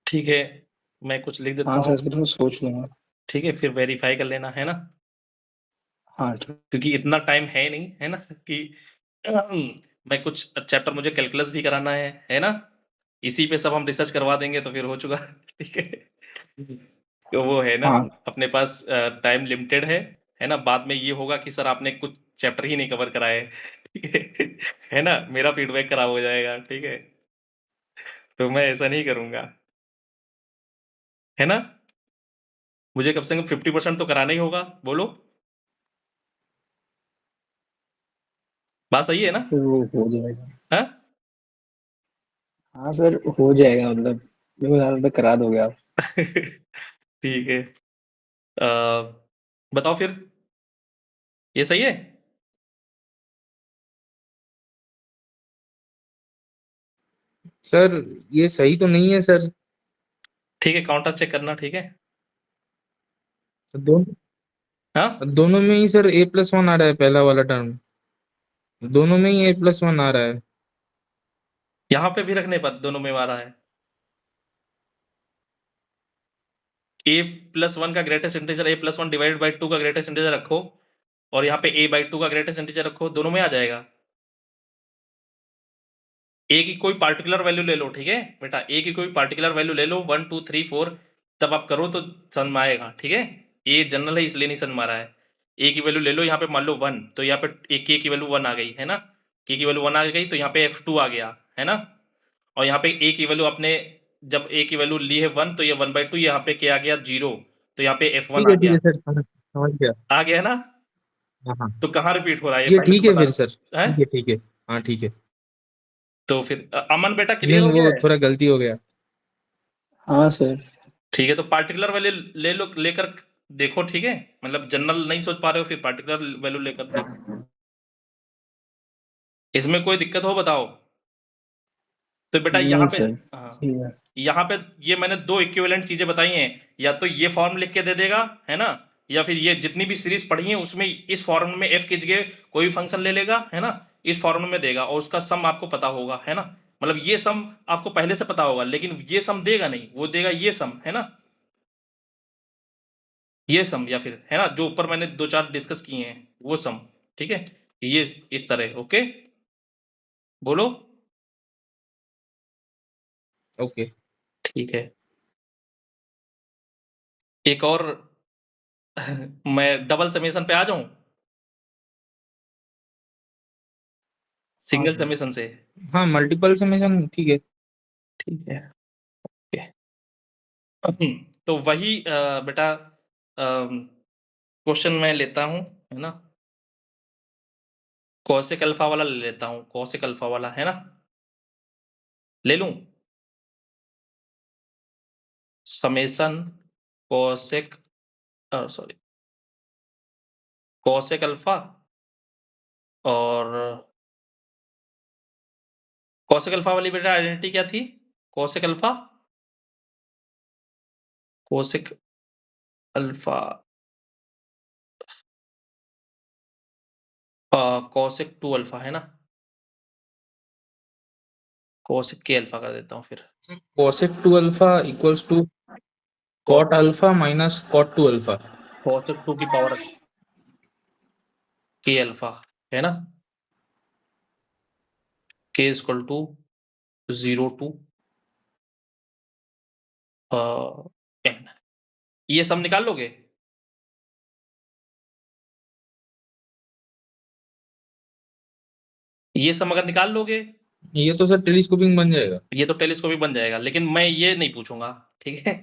ठीक है, मैं कुछ लिख देता हाँ सर, हूँ, इसको तो मैं सोच लूंगा। ठीक है, फिर वेरीफाई कर लेना, है ना। हाँ ठीक। क्योंकि इतना टाइम है नहीं, है ना, कि मैं कुछ चैप्टर, मुझे कैलकुलस भी कराना है ना। इसी पे सब हम रिसर्च करवा देंगे तो फिर हो चुका। ठीक है। तो वो है ना, हाँ अपने पास टाइम लिमिटेड है ना। बाद में ये होगा कि सर आपने कुछ चैप्टर ही नहीं कवर कराए, ठीक है ना, मेरा फीडबैक खराब हो जाएगा, ठीक है। तो मैं ऐसा नहीं करूंगा, है ना। मुझे कम से कम 50% तो कराना ही होगा, बोलो। बात सही है ना? सर वो हो जाएगा। हाँ हाँ सर हो जाएगा, मतलब मेरे को ज्यादा तक करा दोगे आप। ठीक है। बताओ फिर, ये सही है? सर ये सही तो नहीं है सर। ठीक है, काउंटर चेक करना, ठीक है। दोनों हाँ, दोनों में ही सर a+1 आ रहा है, पहला वाला टर्म दोनों में ही a+1 आ रहा है। यहाँ पे भी रखने पर दोनों में आ रहा है। a+1 का greatest integer a+1 divided by 2 का ग्रेटेस्ट इंटीजर रखो, और यहाँ पे a/2 का ग्रेटेस्ट इंटीजर रखो, दोनों में आ जाएगा। a की कोई पार्टिकुलर वैल्यू ले लो, ठीक है बेटा, a की कोई पार्टिकुलर वैल्यू ले लो, 1 2 3 4, तब आप करो तो समझ में आएगा, ठीक है। a जनरल है इसलिए नहीं समझ में आ रहा है। a की वैल्यू ले लो, यहाँ पे मान लो 1, तो यहाँ पे k की वैल्यू 1 आ गई है ना, k की वैल्यू 1 आ गई, तो यहाँ पे f2 आ गया है ना। और यहाँ पे a की वैल्यू आपने जब a की वैल्यू ली है 1, तो ये 1/2, यहाँ पे क्या आ गया 0, तो यहाँ पे f1 आ ठीक है गया। सर, समझ गया। आ गया ना? हाँ हाँ, तो कहाँ रिपीट हो रहा है ये ये पहले ठीक तो है बता फिर दो। सर, हैं? ठीक है ठीक है। हाँ ठीक है। तो फिर अमन बेटा क्लियर नहीं हो वो गया है? थोड़ा गलती हो गया। हाँ सर। ठीक है, तो पार्टिकुलर वैल्यू ले लो, लेकर देखो, ठीक है। मतलब जनरल नहीं सोच पा रहे हो, फिर पार्टिकुलर वैल्यू लेकर देखो। इसमें कोई दिक्कत हो बताओ। तो बेटा यहाँ नहीं पे, सर, हाँ, सही है। यहाँ पे ये मैंने दो इक्विवेलेंट चीजें बताई हैं, या तो ये फॉर्म लिख के दे देगा, है ना, या फिर ये जितनी भी सीरीज पढ़ी है उसमें इस फॉर्म में एफ की जगह कोई भी फंक्शन ले लेगा, है ना, इस फॉर्म में देगा, और उसका सम आपको पता होगा, है ना। मतलब ये सम आपको पहले से पता होगा, लेकिन ये सम देगा नहीं, वो देगा ये सम, है ना, ये सम, या फिर है ना जो ऊपर मैंने दो चार डिस्कस किए हैं वो सम, ठीक है। ये इस तरह, ओके, बोलो। ओके। ठीक है, एक और मैं डबल समेशन पे आ जाऊं, हाँ सिंगल सर। समेशन से। हाँ मल्टीपल समेशन ठीक है। ठीक है, ओके। तो वही बेटा क्वेश्चन मैं लेता हूं, है ना, कौशिक अल्फा वाला ले लेता हूं, कौशिक अल्फा वाला, है ना, ले लूं। Summation Kaushik, sorry, Kaushik alpha और कौशिक अल्फा वाली बेटा आइडेंटिटी क्या थी? Kaushik alpha, Kaushik alpha, cosec 2 alpha, है ना, कौशिक के अल्फा कर देता हूं फिर। cosec 2 अल्फा equals to cot alpha minus cot 2 alpha. Cosec 2 की पावर के अल्फा, है ना, के इक्वल टू 0 टू n, ये सब निकाल लोगे? ये सब अगर निकाल लोगे, ये तो सर टेलीस्कोपिंग बन जाएगा। ये तो टेलीस्कोपिक बन जाएगा, लेकिन मैं ये नहीं पूछूंगा, ठीक है।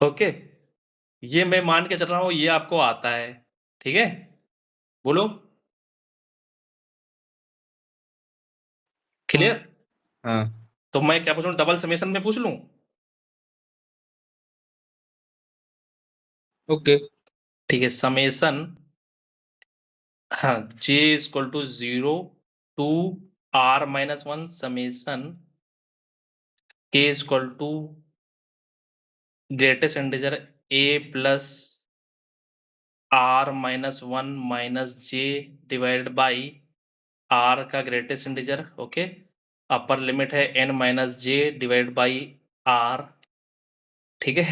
ओके, ये मैं मान के चल रहा हूं ये आपको आता है, ठीक है, बोलो, हाँ क्लियर। हाँ। तो मैं क्या पूछूं, डबल समेशन में पूछ लूं? ओके। ठीक है, समेशन, हाँ, j equal to 0 to r-1 summation k equal to greatest integer a plus r-1 minus j divided by r का greatest integer, okay, upper limit है n minus j divide by r, ठीक है,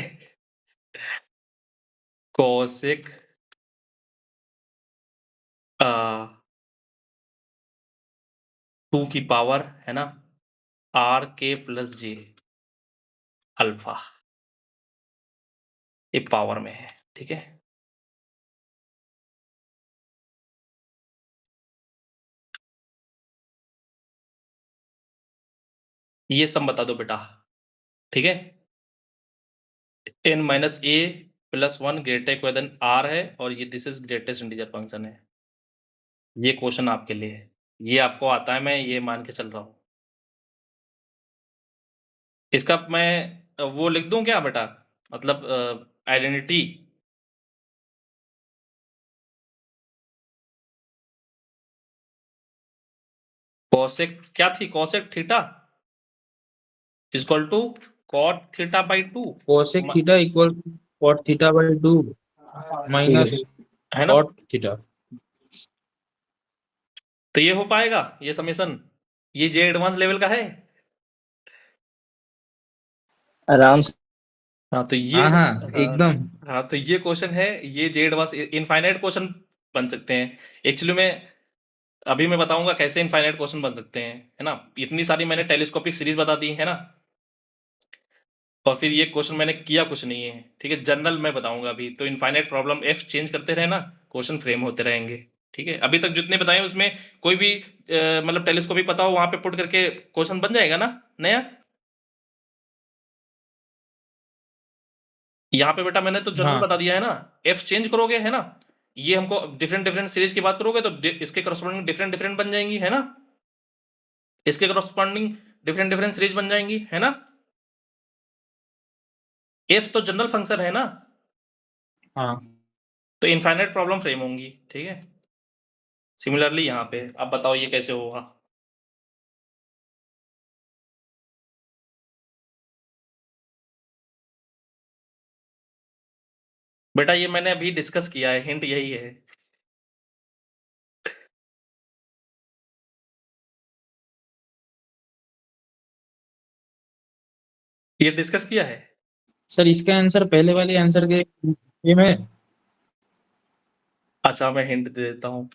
कौशिक 2 की power, है ना, r k plus j alpha, ये power में है, ठीक है। ये सब बता दो बेटा, ठीक है। n minus A plus 1 greater equal than r है, और ये this is greatest integer function है। ये क्वेश्चन आपके लिए है, ये आपको आता है, मैं ये मान के चल रहा हूँ। इसका मैं वो लिख दूं क्या बेटा, मतलब आइडेंटिटी? कोसेक क्या थी, cosec theta equal to cot theta by 2, cosec theta equal cot theta by 2 minus है ना? Cot theta. तो ये हो पाएगा ये समेशन, ये जे एडवांस लेवल का है। आराम से। हाँ तो ये हाँ हाँ हाँ, एकदम। हाँ तो ये क्वेश्चन है, ये जे एडवांस इनफाइनाइट क्वेश्चन बन सकते हैं एक्चुअली में। अभी मैं बताऊंगा कैसे इनफाइनाइट क्वेश्चन बन सकते हैं, है ना? इतनी सारी मैंने टेलीस्कोपिक सीरीज बता दी है ना, और फिर ये क्वेश्चन मैंने किया कुछ नहीं है, ठीक है? जनरल मैं बताऊंगा अभी। तो इनफाइनाइट प्रॉब्लम एफ चेंज करते रहे ना, क्वेश्चन फ्रेम होते रहेंगे, ठीक है? अभी तक जितने बताए उसमें कोई भी मतलब टेलीस्कोपिक पता हो वहां पे पुट करके क्वेश्चन बन जाएगा ना नया। यहाँ पे बेटा मैंने तो जनरल हाँ बता दिया है ना, एफ चेंज करोगे है ना, ये हमको डिफरेंट डिफरेंट सीरीज की बात करोगे तो इसके करस्पॉन्डिंग डिफरेंट डिफरेंट बन जाएंगी, है ना? इसके करस्पॉन्डिंग डिफरेंट डिफरेंट सीरीज बन जाएंगी, है ना? एफ तो जनरल फंक्शन है ना, हाँ तो इनफाइनाइट प्रॉब्लम फ्रेम होंगी, ठीक है? सिमिलरली यहाँ पे अब बताओ ये कैसे होगा। बेटा ये मैंने अभी डिस्कस किया है, हिंट यही है। ये डिस्कस किया है। सर, इसका आंसर पहले वाले आंसर के सेम है। अच्छा मैं हिंट दे देता हूँ।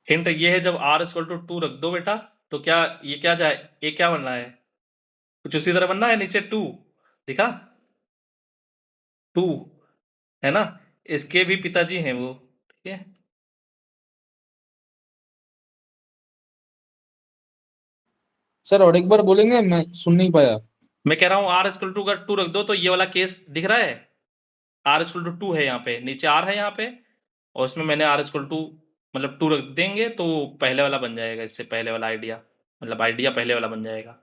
हिंट ये है, जब r इक्वल टू 2 रख दो बेटा, तो क्या ये क्या जाए, ये क्या बनना है, कुछ उसी तरह बनना है, नीचे 2 दिखा, 2 है ना? इसके भी पिताजी हैं वो, ठीक है? सर और एक बार बोलेंगे, मैं सुन नहीं पाया। मैं कह रहा हूँ r इक्वल टू अगर 2 रख दो तो ये वाला केस दिख रहा है, r इक्वल टू 2 है यहाँ पे, नीचे r है यहाँ पे, और उसमें मैंने r इक्वल टू मतलब 2 रख देंगे तो पहले वाला बन जाएगा, इससे पहले वाला आइडिया, मतलब आइडिया पहले वाला बन जाएगा।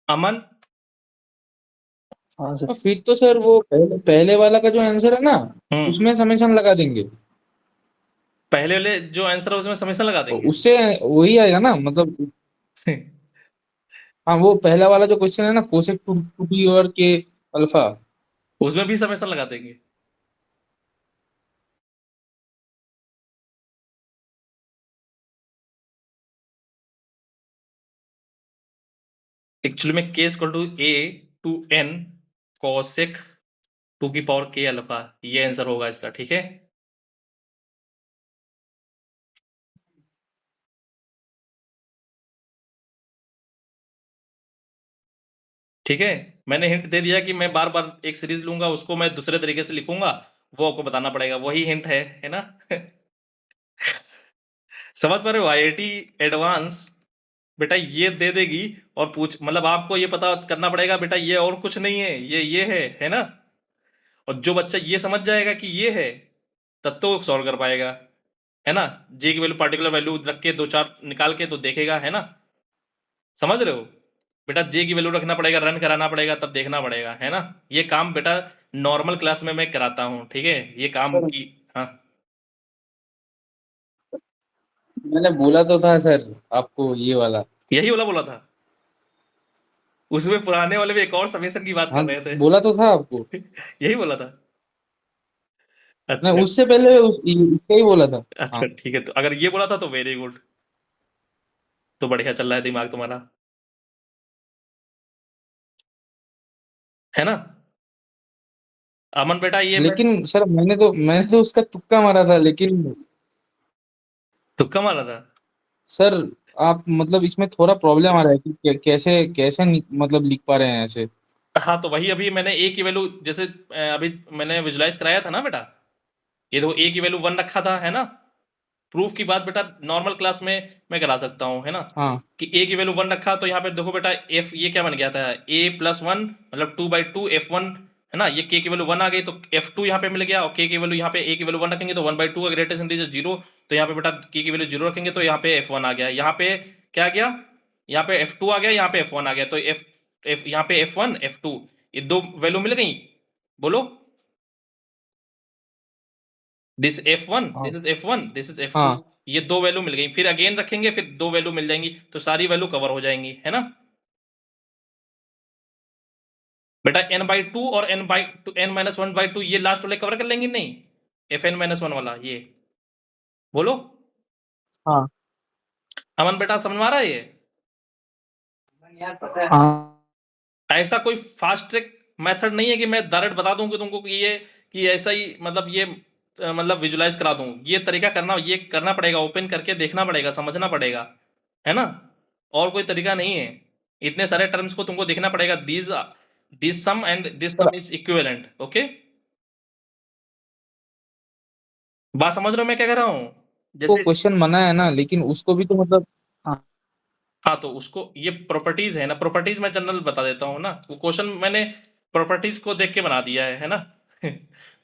अमन हाँ सर। और फिर तो सर वो पहले वाला का जो आंसर है ना, उसमें समेशन लगा देंगे। पहले वाले जो आंसर है उसमें समेशन लगा और देंगे। उससे वही आएगा ना, मतलब हाँ, वो पहला वाला जो क्वेश्चन है ना, कोसेक टू टू डी और के अल्फा। उसमें भी समेशन लगा देंगे। एक्चुअली में k equal to a to n cosec 2 की पावर k अल्फा, ये आंसर होगा इसका, ठीक है? ठीक है, मैंने हिंट दे दिया कि मैं बार बार एक सीरीज लूंगा, उसको मैं दूसरे तरीके से लिखूंगा, वो आपको बताना पड़ेगा, वही हिंट है ना? समझ पा रहे हो? आईआईटी एडवांस बेटा ये दे देगी, और पूछ मतलब आपको ये पता करना पड़ेगा बेटा, ये और कुछ नहीं है, ये है ना? और जो बच्चा ये समझ जाएगा कि ये है, तब तो सॉल्व कर पाएगा, है ना? जे की वैल्यू पार्टिकुलर वैल्यू रख के दो चार निकाल के तो देखेगा, है ना? समझ रहे हो? बेटा जे की वैल्यू रखना पड़ेगा, रन कराना पड़ेगा, तब देखना पड़ेगा, है ना? ये काम बेटा नॉर्मल क्लास में मैं कराता हूँ, ठीक है? ये काम सर की हाँ, मैंने बोला तो था सर आपको ये वाला। यही वाला बोला था। उसमें पुराने वाले में एक और समेशन की बात हाँ, कर रहे बोला तो था आपको। थे। यही बोला था। नहीं, अच्छा उससे पहले इसका ही बोला था। हाँ, अच्छा ठीक है, तो अगर ये बोला था तो वेरी गुड, तो बढ़िया चल रहा है दिमाग तुम्हारा, है ना? अमन बेटा ये मैं लेकिन सर मैंने तो उसका तुक्का मारा था, लेकिन तुक्का मारा था। सर आप मतलब इसमें थोड़ा प्रॉब्लम आ रहा है कि कैसे कैसे मतलब लिख पा रहे हैं ऐसे। हाँ, तो वही अभी मैंने ए की वैल्यू जैसे अभी मैंने विजुलाइज कराया था ना बेटा, ये देखो ए की वैल्यू 1 रखा था, है ना? प्रूफ की बात बेटा नॉर्मल क्लास में मैं करा सकता हूँ, है ना? हाँ कि ए की वैल्यू 1 रखा, तो यहाँ पे देखो बेटा एफ ये क्या बन गया था, ए प्लस 1 मतलब 2/2 F1, है ना? ये के की वैल्यू 1 आ गई, तो F2 यहाँ पे मिल गया, और के की वैल्यू यहाँ पे ए की वैल्यू 1 रखेंगे तो 1/2 का ग्रेटेस्ट इंटीजर 0, तो यहाँ पे बेटा के की वैल्यू 0 रखेंगे तो यहाँ पे F1 आ गया, यहाँ पे क्या गया, यहाँ पे F2 आ गया, यहाँ पे F1 आ गया, तो यहाँ पे F1 F2 ये दो वैल्यू मिल गई, बोलो। दिस F1 हाँ this is F1 this is F2, हाँ ये दो वैल्यू मिल गई, फिर अगेन रखेंगे, फिर दो वैल्यू मिल जाएंगी, तो सारी वैल्यू कवर हो जाएंगी, है ना बेटा? n/2 और n-1/2 ये लास्ट वाले कवर कर लेंगे नहीं, Fn-1 वाला ये, बोलो। हाँ अमन बेटा समझ में आ रहा है ये? हाँ ऐसा कोई फास्ट ट्रिक मेथड नहीं है कि मैं डायरेक्ट बता दूं कि तुमको कि ऐसा ही मतलब ये मतलब विजुलाइज करा दूं, ये तरीका ये करना पड़ेगा, ओपन करके देखना पड़ेगा, समझना पड़ेगा, है ना? और कोई तरीका नहीं है, इतने सारे टर्म्स को तुमको देखना पड़ेगा, this sum and this sir, sum is equivalent, okay? बात समझ रहे हो मैं क्या कह रहा हूँ? वो जैसे क्वेश्चन बना है ना, लेकिन उसको भी तो मतलब। हाँ हाँ, तो उसको ये प्रॉपर्टीज है ना, प्रॉपर्टीज मैं जनरल बता देता हूँ ना, वो क्वेश्चन मैंने प्रॉपर्टीज को देख के बना दिया है ना?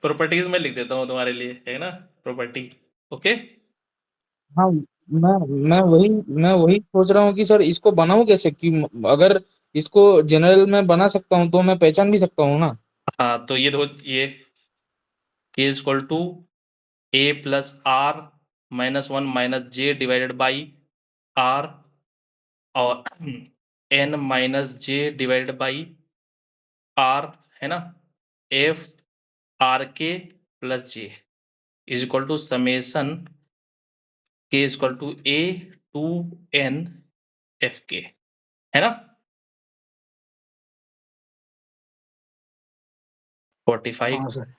प्रॉपर्टीज में लिख देता हूँ तुम्हारे लिए, है ना? Property, okay. हाँ, मैं मैं वही सोच रहा हूँ कि सर इसको बनाऊं कैसे, कि अगर इसको जनरल में बना सकता हूँ तो मैं पहचान भी सकता हूँ ना। हाँ, तो ये देखो ये k is equal to A plus R -1 -j divided by R, और n -j divided by R, है ना? F R K plus J is equal to summation k is equal to a to n F K, है ना? 45 हाँ sir.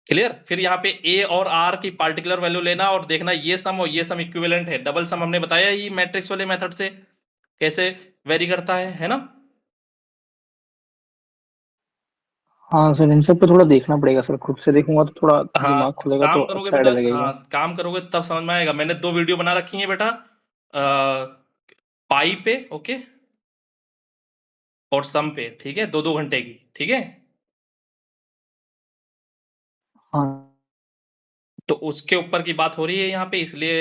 Clear. फिर यहाँ पे ए और आर की पार्टिकुलर वैल्यू लेना और देखना ये सम और ये सम इक्विवेलेंट है, डबल सम हमने बताया ये मैट्रिक्स वाले मेथड से कैसे वेरी करता है ना? हाँ सर, इन सब पे थोड़ा देखना पड़ेगा सर, खुद से देखूंगा तो थोड़ा हाँ, दिमाग खुलेगा तो काम करोगे अच्छा बेटा, आइडिया लगेगा। हाँ काम करोगे तब समझ में आएगा। मैंने 2 वीडियो बना रखी है बेटा, पाई पे, ओके, और सम पे, ठीक है, 2-2 घंटे की, ठीक है। हाँ तो उसके ऊपर की बात हो रही है यहाँ पे, इसलिए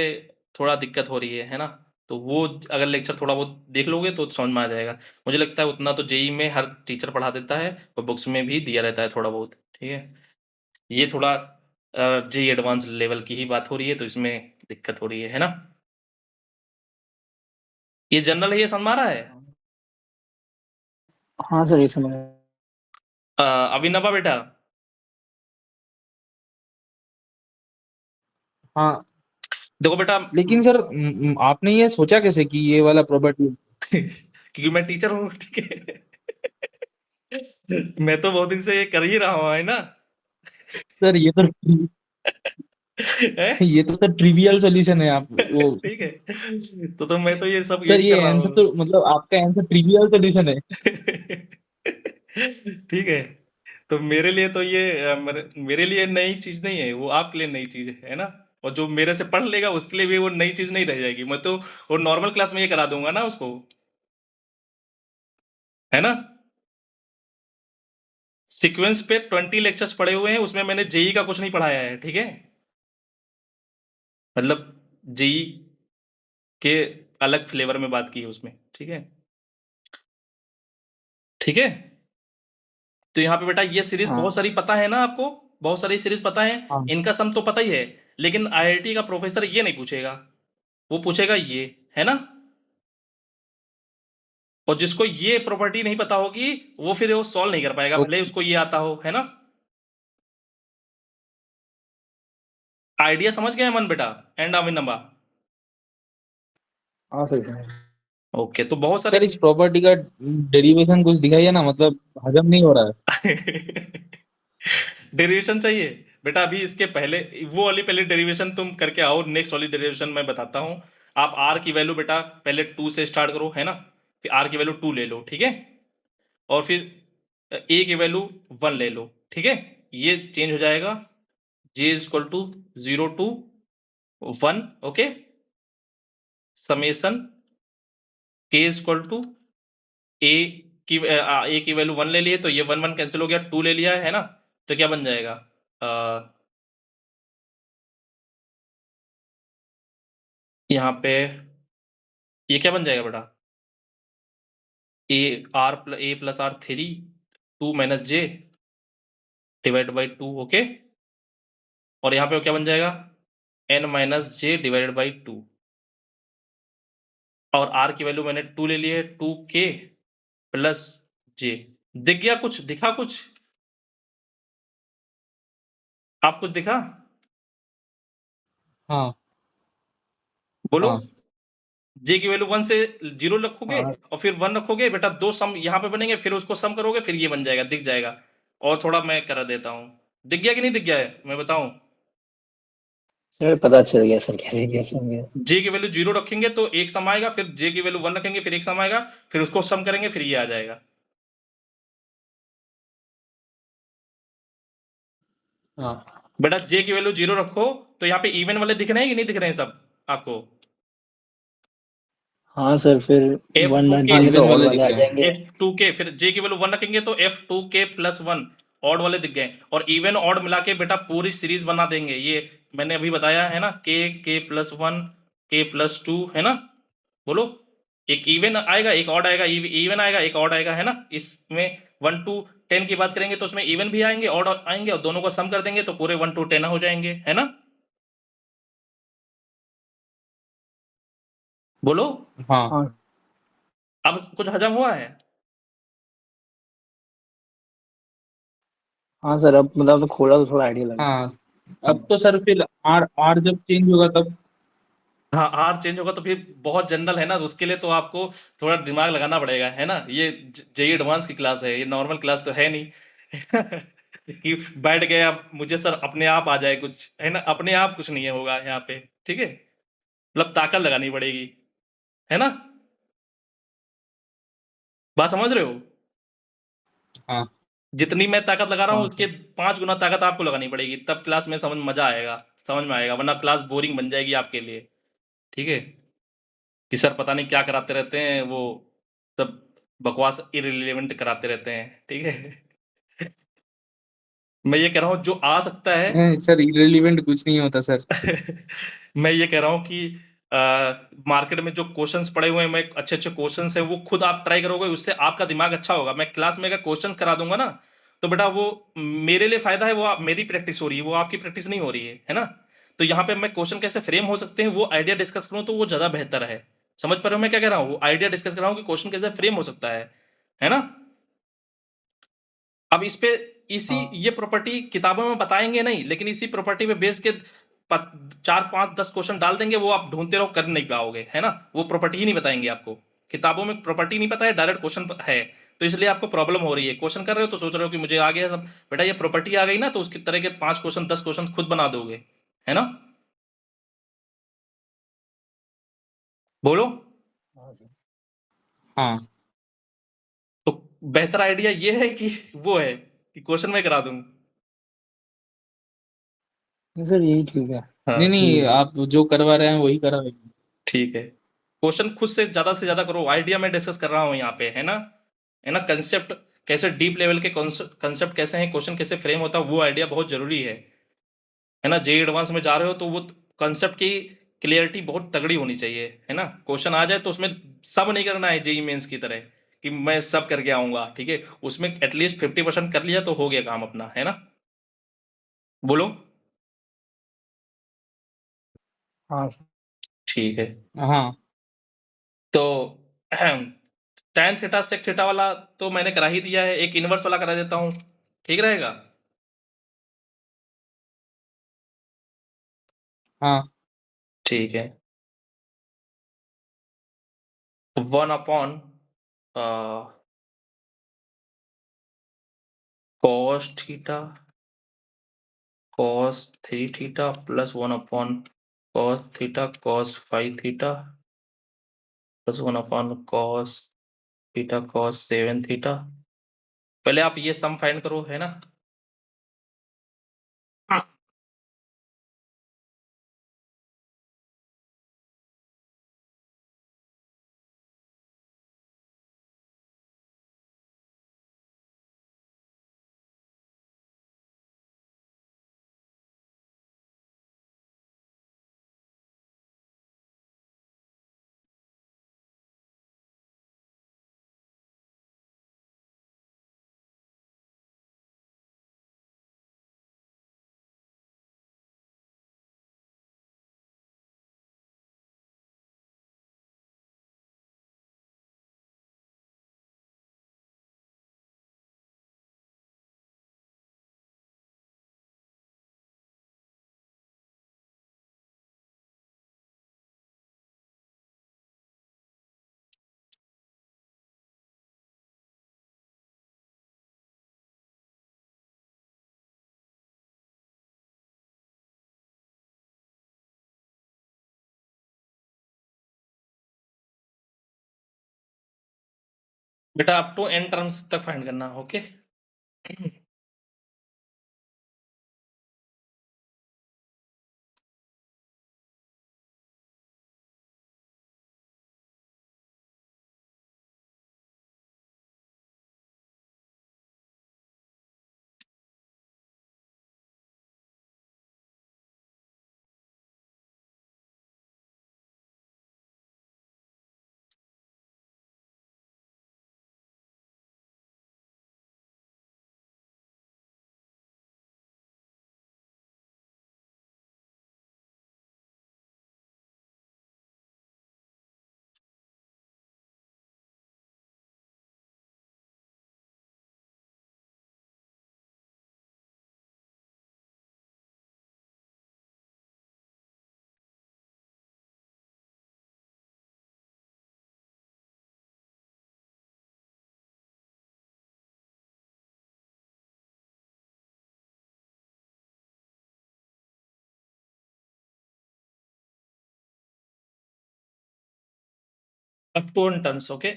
थोड़ा दिक्कत हो रही है ना? तो वो अगर लेक्चर थोड़ा बहुत देख लोगे तो समझ में आ जाएगा। मुझे लगता है उतना तो जेई में हर टीचर पढ़ा देता है, और बुक्स में भी दिया रहता है थोड़ा बहुत, ठीक है। ये थोड़ा जेई एडवांस लेवल की ही बात हो रही है, तो इसमें दिक्कत हो रही है ना? ये जनरल है, ये समझ में आ रहा है? हाँ सर, ये समझ। अभिनवा बेटा, हाँ, देखो बेटा, लेकिन सर आपने ये सोचा कैसे कि ये वाला प्रॉपर्टी। क्योंकि मैं टीचर हूँ, ठीक है। मैं तो बहुत दिन से ये कर ही रहा हूँ, है ना? सर हैं? ये तो सर ट्रिवियल सॉल्यूशन है आप वो। ठीक है, तो मैं तो ये सब सर यही ये कर रहा आंसर हूँ। तो मतलब आपका आंसर ट्रिवियल सॉल्यूशन है। ठीक है, तो मेरे लिए तो ये मेरे लिए नई चीज नहीं है, वो आपके लिए नई चीज है ना? और जो मेरे से पढ़ लेगा उसके लिए भी वो नई चीज नहीं रह जाएगी, मैं तो वो नॉर्मल क्लास में ये करा दूंगा ना उसको, है ना? सीक्वेंस पे 20 लेक्चर्स पढ़े हुए हैं, उसमें मैंने जेई का कुछ नहीं पढ़ाया है, ठीक है। मतलब जेई के अलग फ्लेवर में बात की है उसमें, ठीक है, ठीक है। तो यहाँ पे बेटा ये सीरीज हाँ बहुत सारी पता है ना आपको, बहुत सारी सीरीज पता है, हाँ इनका सम तो पता ही है, लेकिन आईआईटी का प्रोफेसर ये नहीं पूछेगा, वो पूछेगा ये, है ना? और जिसको ये प्रॉपर्टी नहीं पता होगी वो फिर वो सॉल्व नहीं कर पाएगा, भले ही ओके। उसको ये आता हो, है ना? आइडिया समझ गए मन बेटा, एंड अमिन नंबा? हाँ सर, समझ। ओके, तो बहुत सारे सर इस प्रॉपर्टी का डेरिवेशन कुछ दिखाइए ना, मतलब हजम नहीं हो रहा है। डेरिवेशन चाहिए बेटा? अभी इसके पहले वो वाली पहले डेरिवेशन तुम करके आओ, नेक्स्ट वाली डेरिवेशन मैं बताता हूँ। आप आर की वैल्यू बेटा पहले 2 से स्टार्ट करो, है ना? फिर आर की वैल्यू 2 ले लो, ठीक है। और फिर a की वैल्यू 1 ले लो, ठीक है। ये चेंज हो जाएगा j equal to 0 to 1, okay, summation k equal to a की वैल्यू 1 ले लिए तो ये 1 1 कैंसिल हो गया, 2 ले लिया है ना, तो क्या बन जाएगा, यहाँ पे ये क्या बन जाएगा बेटा, a plus r 3 2 minus j divide by 2, okay. और यहाँ पे क्या बन जाएगा, n minus J divided by 2, और r की वैल्यू मैंने 2 ले ली है, 2k प्लस j। दिख गया कुछ, दिखा कुछ, आप कुछ दिखा, हाँ बोलो। हाँ j की वैल्यू 1 से 0 रखोगे हाँ और फिर 1 रखोगे बेटा, दो सम यहाँ पे बनेंगे, फिर उसको सम करोगे, फिर ये बन जाएगा, दिख जाएगा। और थोड़ा मैं करा देता हूँ, दिख गया कि नहीं दिख गया है, मैं बताऊं। सर पता चल गया सर, कैसे कैसे समझे। j की वैल्यू 0 रखेंगे तो एक सम आएगा, फिर j की वैल्यू 1 रखेंगे फिर एक सम आएगा, फिर उसको सम करेंगे फिर ये आ जाएगा। हाँ बेटा j की वैल्यू 0 रखो तो यहाँ पे इवन वाले दिख रहे हैं कि नहीं दिख रहे हैं सब आपको। हाँ सर, फिर वन F2 के हाँ, रखेंगे इवन तो और वाले वाले दिख आ रहे हैं। जाएंगे। F2 के फिर j की वैल्यू 1 रखेंगे तो F2k प्लस 1 ऑड वाले दिख गए, और इवन ऑड मिला के बेटा पूरी सीरीज बना देंगे। ये मैंने अभी बताया है ना, k प्लस 1 k प्लस 2 है ना, बोलो। एक इवन आएगा एक ऑड आएगा, इवन आएगा एक ऑड आएगा, है ना। इसमें 1 to 10 की बात करेंगे तो उसमें इवन भी आएंगे ऑड आएंगे, और दोनों को सम कर देंगे तो पूरे 1 to 10 हो जाएंगे, है ना, बोलो। हाँ हाँ अब कुछ हजम हुआ है। हाँ सर, अब मतलब आपने खोला तो थोड़ा आइडिया लगा। हाँ, अब तो सर फिर आर आर जब चेंज होगा तब। हाँ, आर चेंज होगा तो फिर बहुत जनरल है ना, तो उसके लिए तो आपको थोड़ा दिमाग लगाना पड़ेगा, है ना। ये जेई एडवांस की क्लास है, ये नॉर्मल क्लास तो है नहीं कि बैठ गए अब मुझे सर अपने आप आ जाए कुछ, है ना, अपने आप कुछ नहीं होगा यहाँ पे, ठीक है। मतलब ताकत लगानी पड़ेगी, है ना, बात समझ रहे हो। हाँ जितनी मैं ताकत लगा रहा हूँ हाँ उसके सर। 5 गुना ताकत आपको लगानी पड़ेगी, तब क्लास में समझ मजा आएगा, समझ में आएगा, वरना क्लास बोरिंग बन जाएगी आपके लिए, ठीक है। कि सर पता नहीं क्या कराते रहते हैं वो, सब बकवास इररिलेवेंट कराते रहते हैं, ठीक है। मैं ये कह रहा हूँ जो आ सकता है सर, इरेलीवेंट कुछ नहीं होता सर। मैं ये कह रहा हूँ कि मार्केट में जो क्वेश्चंस पड़े हुए हैं, मैं अच्छे अच्छे क्वेश्चंस हैं वो खुद आप ट्राई करोगे, उससे आपका दिमाग अच्छा होगा। मैं क्लास में अगर क्वेश्चंस करा दूंगा ना, तो बेटा वो मेरे लिए फायदा है, वो मेरी प्रैक्टिस हो रही है, वो आपकी प्रैक्टिस नहीं हो रही है ना। तो यहाँ पे मैं क्वेश्चन कैसे फ्रेम हो सकते हैं वो आइडिया डिस्कस करूँ तो वो ज्यादा बेहतर है। समझ पा रहे हो मैं क्या कह रहा हूँ, वो आइडिया डिस्कस कर रहा हूँ कि क्वेश्चन कैसे फ्रेम हो सकता है ना। अब इस पे इसी हाँ ये प्रॉपर्टी किताबों में बताएंगे नहीं, लेकिन इसी प्रॉपर्टी पे बेस के 4 5 10 क्वेश्चन डाल देंगे, वो आप ढूंढते रहो कर नहीं पाओगे, है ना। वो प्रॉपर्टी ही नहीं बताएंगे आपको, किताबों में प्रॉपर्टी नहीं पता है, डायरेक्ट क्वेश्चन है। तो इसलिए आपको प्रॉब्लम हो रही है, क्वेश्चन कर रहे हो तो सोच रहे हो कि मुझे आ गया सब, बेटा ये प्रॉपर्टी आ गई ना तो उसकी तरह के 5 क्वेश्चन 10 क्वेश्चन खुद बना दोगे, है ना, बोलो। हाँ सर। हाँ, तो बेहतर आइडिया ये है कि वो है कि क्वेश्चन में करा दूं। नहीं सर, यही ठीक है नहीं हाँ नहीं, आप जो करवा रहे हैं वही करावे। ठीक है, क्वेश्चन खुद से ज्यादा करो, आइडिया मैं डिस्कस कर रहा हूँ यहाँ पे, है ना, कंसेप्ट कैसे डीप लेवल के कंसेप्ट कैसे हैं, क्वेश्चन कैसे फ्रेम होता है, वो आइडिया बहुत जरूरी है ना। जे एडवांस में जा रहे हो तो वो कंसेप्ट की क्लियरिटी बहुत तगड़ी होनी चाहिए, है ना। क्वेश्चन आ जाए तो उसमें सब नहीं करना है जेई मेंस की तरह कि मैं सब करके आऊंगा, ठीक है। उसमें एटलीस्ट 50% कर लिया तो हो गया काम अपना, है ना, बोलो। हाँ सर। ठीक है, हाँ तो tan थीटा sec थीटा वाला तो मैंने करा ही दिया है, एक इनवर्स वाला करा देता हूँ, ठीक रहेगा। हाँ ठीक है, 1 upon cos theta cos 3 theta plus 1 upon cos theta cos 5 theta plus 1 upon cos theta cos 7 theta पहले आप ये सम फाइंड करो, है ना? बेटा अप टू n टर्म्स तक फाइंड करना, okay? Up to n terms, okay?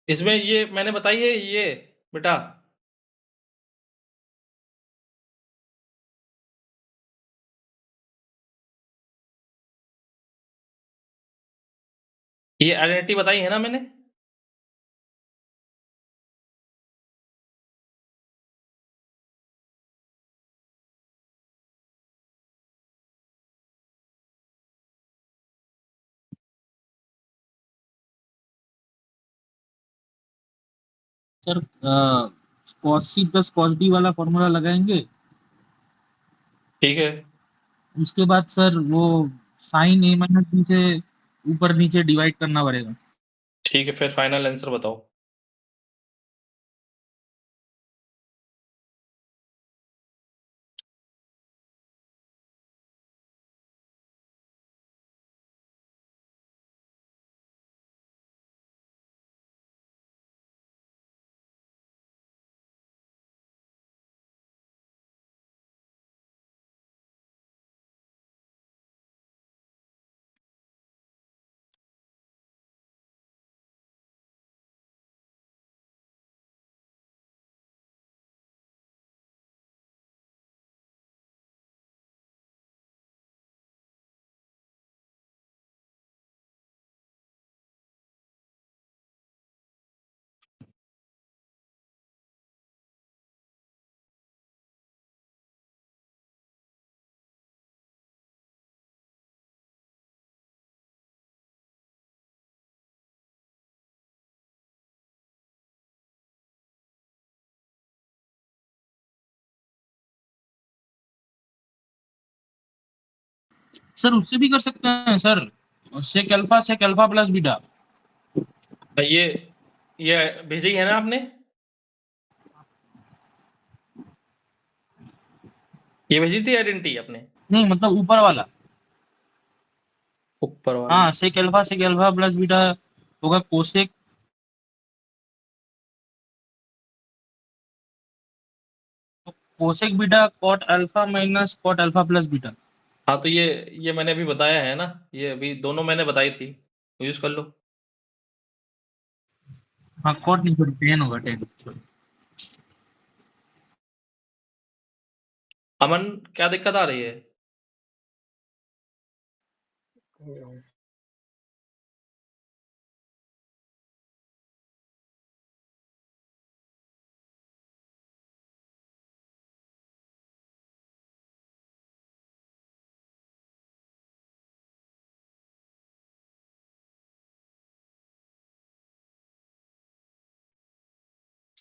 इसमें ये मैंने बताई है ये बेटा, ये आइडेंटिटी बताई है ना मैंने? Sir cos c plus cos d वाला फॉर्मूला लगाएंगे, ठीक है। उसके बाद सर वो साइन a माइनस b से ऊपर नीचे डिवाइड करना पड़ेगा। ठीक है, फिर फाइनल आंसर बताओ। सर उससे भी कर सकते हैं sir, sec alpha plus beta. ये भेजी है ना आपने, ये भेजी थी आइडेंटिटी आपने, नहीं मतलब ऊपर वाला। ऊपर वाली। हाँ सेक अल्फा प्लस बीटा होगा cosec beta cot alpha minus cot alpha plus beta. हाँ तो ये मैंने अभी बताया है ना, ये अभी दोनों मैंने बताई थी, यूज कर लो। हाँ कॉट नहीं सॉरी टेन होगा 10 सॉरी। अमन क्या दिक्कत आ रही है?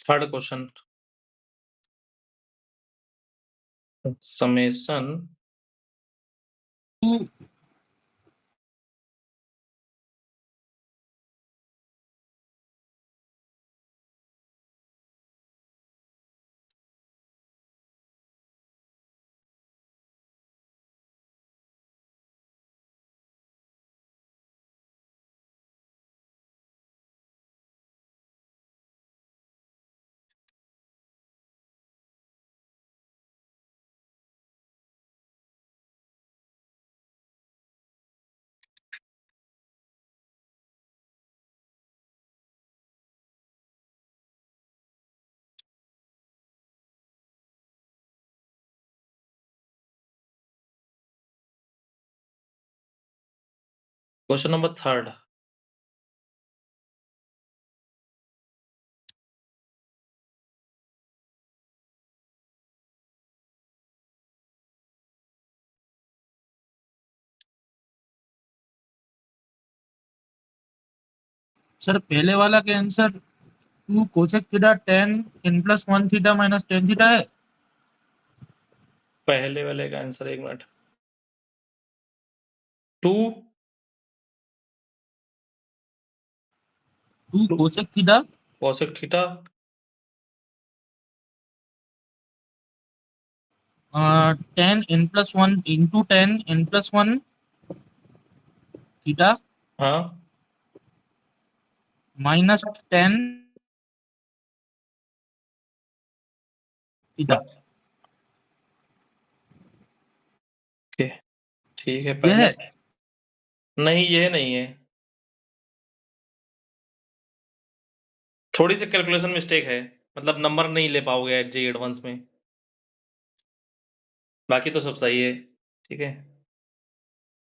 Third question, summation two question number third, sir पहले वाला के answer two cosec theta 10 n plus 1 theta minus 10 theta है। पहले वाले का आंसर, एक minute, two cosec theta cosec theta 10 n plus 1 into 10 n plus 1 theta हाँ माइनस 10 थीटा। ओके ठीक है। ये पहले है नहीं, ये नहीं है, थोड़ी सी कैलकुलेशन मिस्टेक है, मतलब नंबर नहीं ले पाओगे जी एडवांस में, बाकी तो सब सही है। ठीक है,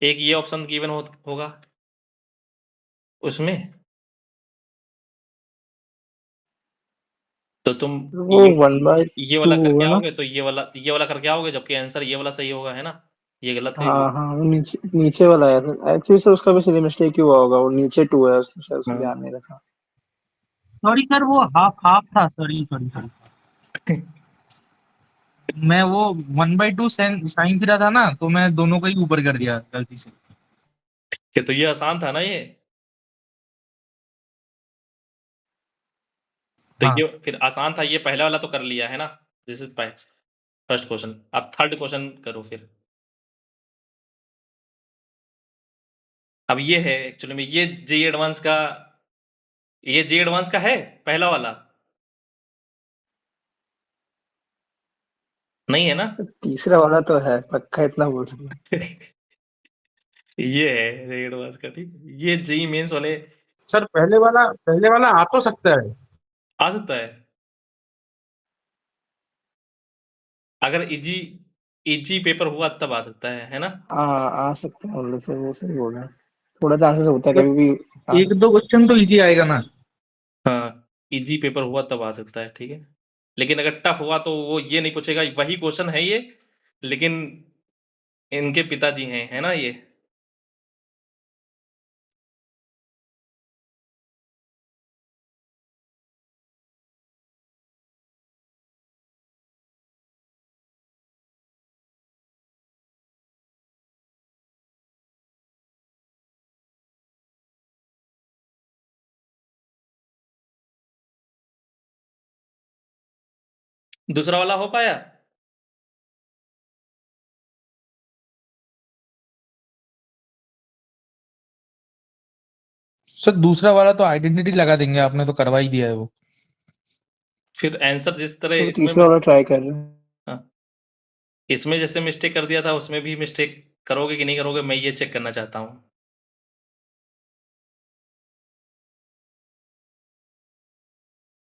एक ये ऑप्शन गिवन होगा उसमें, तो तुम वो 1/2 ये वाला करके होगा ना। आओगे तो ये वाला करके आओगे, जबकि आंसर ये वाला सही होगा, है ना, ये गलत है ये। हाँ हाँ, वो नीचे नीचे वाला है एक्चुअली सर, उसका भी सिली मिस्टेक ही हुआ होगा, वो नीचे 2 है, उसने शायद उसको हाँ ध्यान नहीं रखा। सॉरी सर वो हाफ हाफ था सॉरी सॉरी सॉरी। मैं वो 1/2 साइन थीटा था ना तो मैं दोनों को ही ऊपर कर दिया गलती से। कि तो ये आसान था ना ये, तो हाँ ये फिर आसान था, ये पहला वाला तो कर लिया है ना, दिस इज फर्स्ट क्वेश्चन। अब थर्ड क्वेश्चन करो फिर। अब ये है एक्चुअली में, ये जे एडवांस का है पहला वाला, नहीं है ना? तीसरा वाला तो है पक्का, इतना बोल सकते ये है जे एडवांस का, ठीक, ये जेई मेंस वाले सर पहले वाला आ तो सकता है। आ सकता है, अगर इजी इजी पेपर हुआ तब आ सकता है ना? हैं। आ सकते हैं, बोले सर, वो सही बोल रहे हैं। थोड़ा चांसेस होता है तो कभी भी आ एक दो सकता क्वेश्चन तो इजी आएगा ना। हाँ, इजी पेपर हुआ तब आ सकता है, ठीक है, लेकिन अगर टफ हुआ तो वो ये नहीं पूछेगा वही क्वेश्चन है ये, लेकिन इनके पिताजी हैं, है ना ये। दूसरा वाला हो पाया? सर दूसरा वाला तो आइडेंटिटी लगा देंगे, आपने तो करवा ही दिया है वो। फिर आंसर जिस तरह तो इसमें तीसरा वाला ट्राई कर रहे हैं। हाँ, इसमें जैसे मिस्टेक कर दिया था उसमें भी मिस्टेक करोगे कि नहीं करोगे, मैं ये चेक करना चाहता हूँ।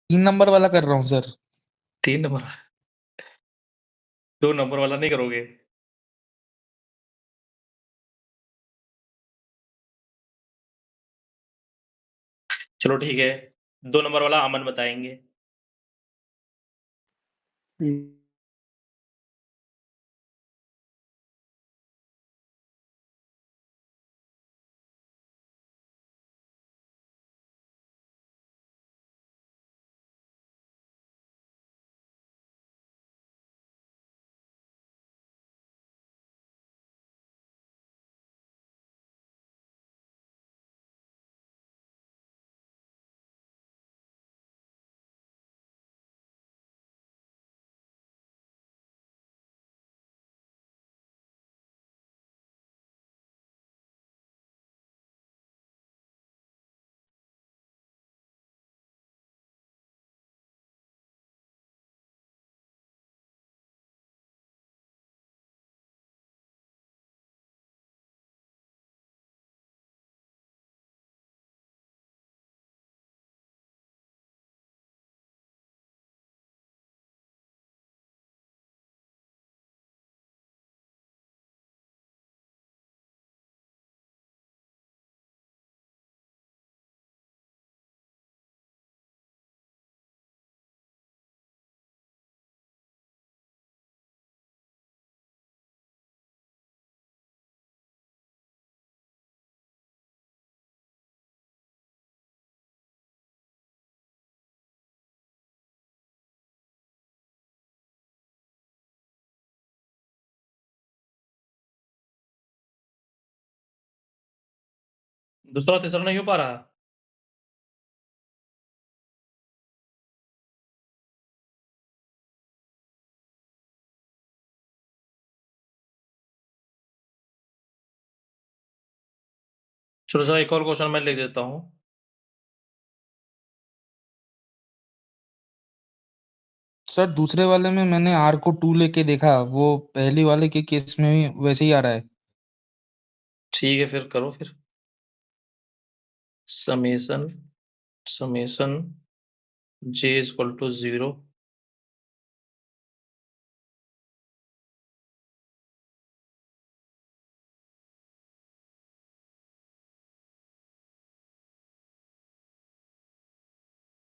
3 नंबर वाला कर रहा हूँ सर। 3 नंबर 2 नंबर वाला नहीं करोगे? चलो ठीक है, 2 नंबर वाला अमन बताएँगे। हम्म, दूसरा और तीसरा नहीं हो पा रहा? चलो सर एक और क्वेश्चन मैं लिख देता हूँ। सर दूसरे वाले में मैंने R को 2 लेके देखा, वो पहली वाले के केस में भी वैसे ही आ रहा है। ठीक है फिर करो फिर। Summation summation j equal to 0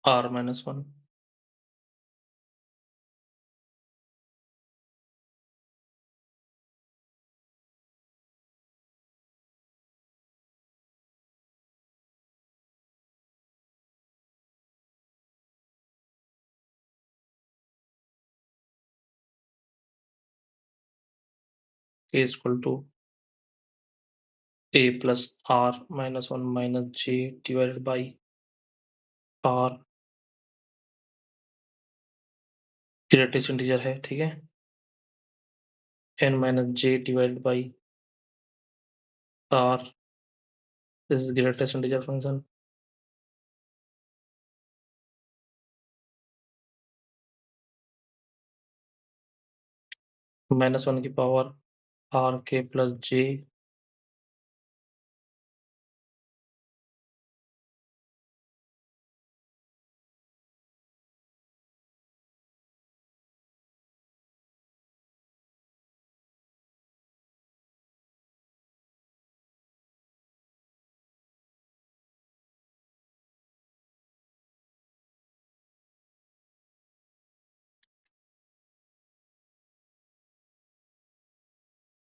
r minus 1 k equal to a plus r minus 1 minus j divided by r greatest integer है, ठीक है। n minus j divided by r this is greatest integer function. Minus 1 की power r k plus j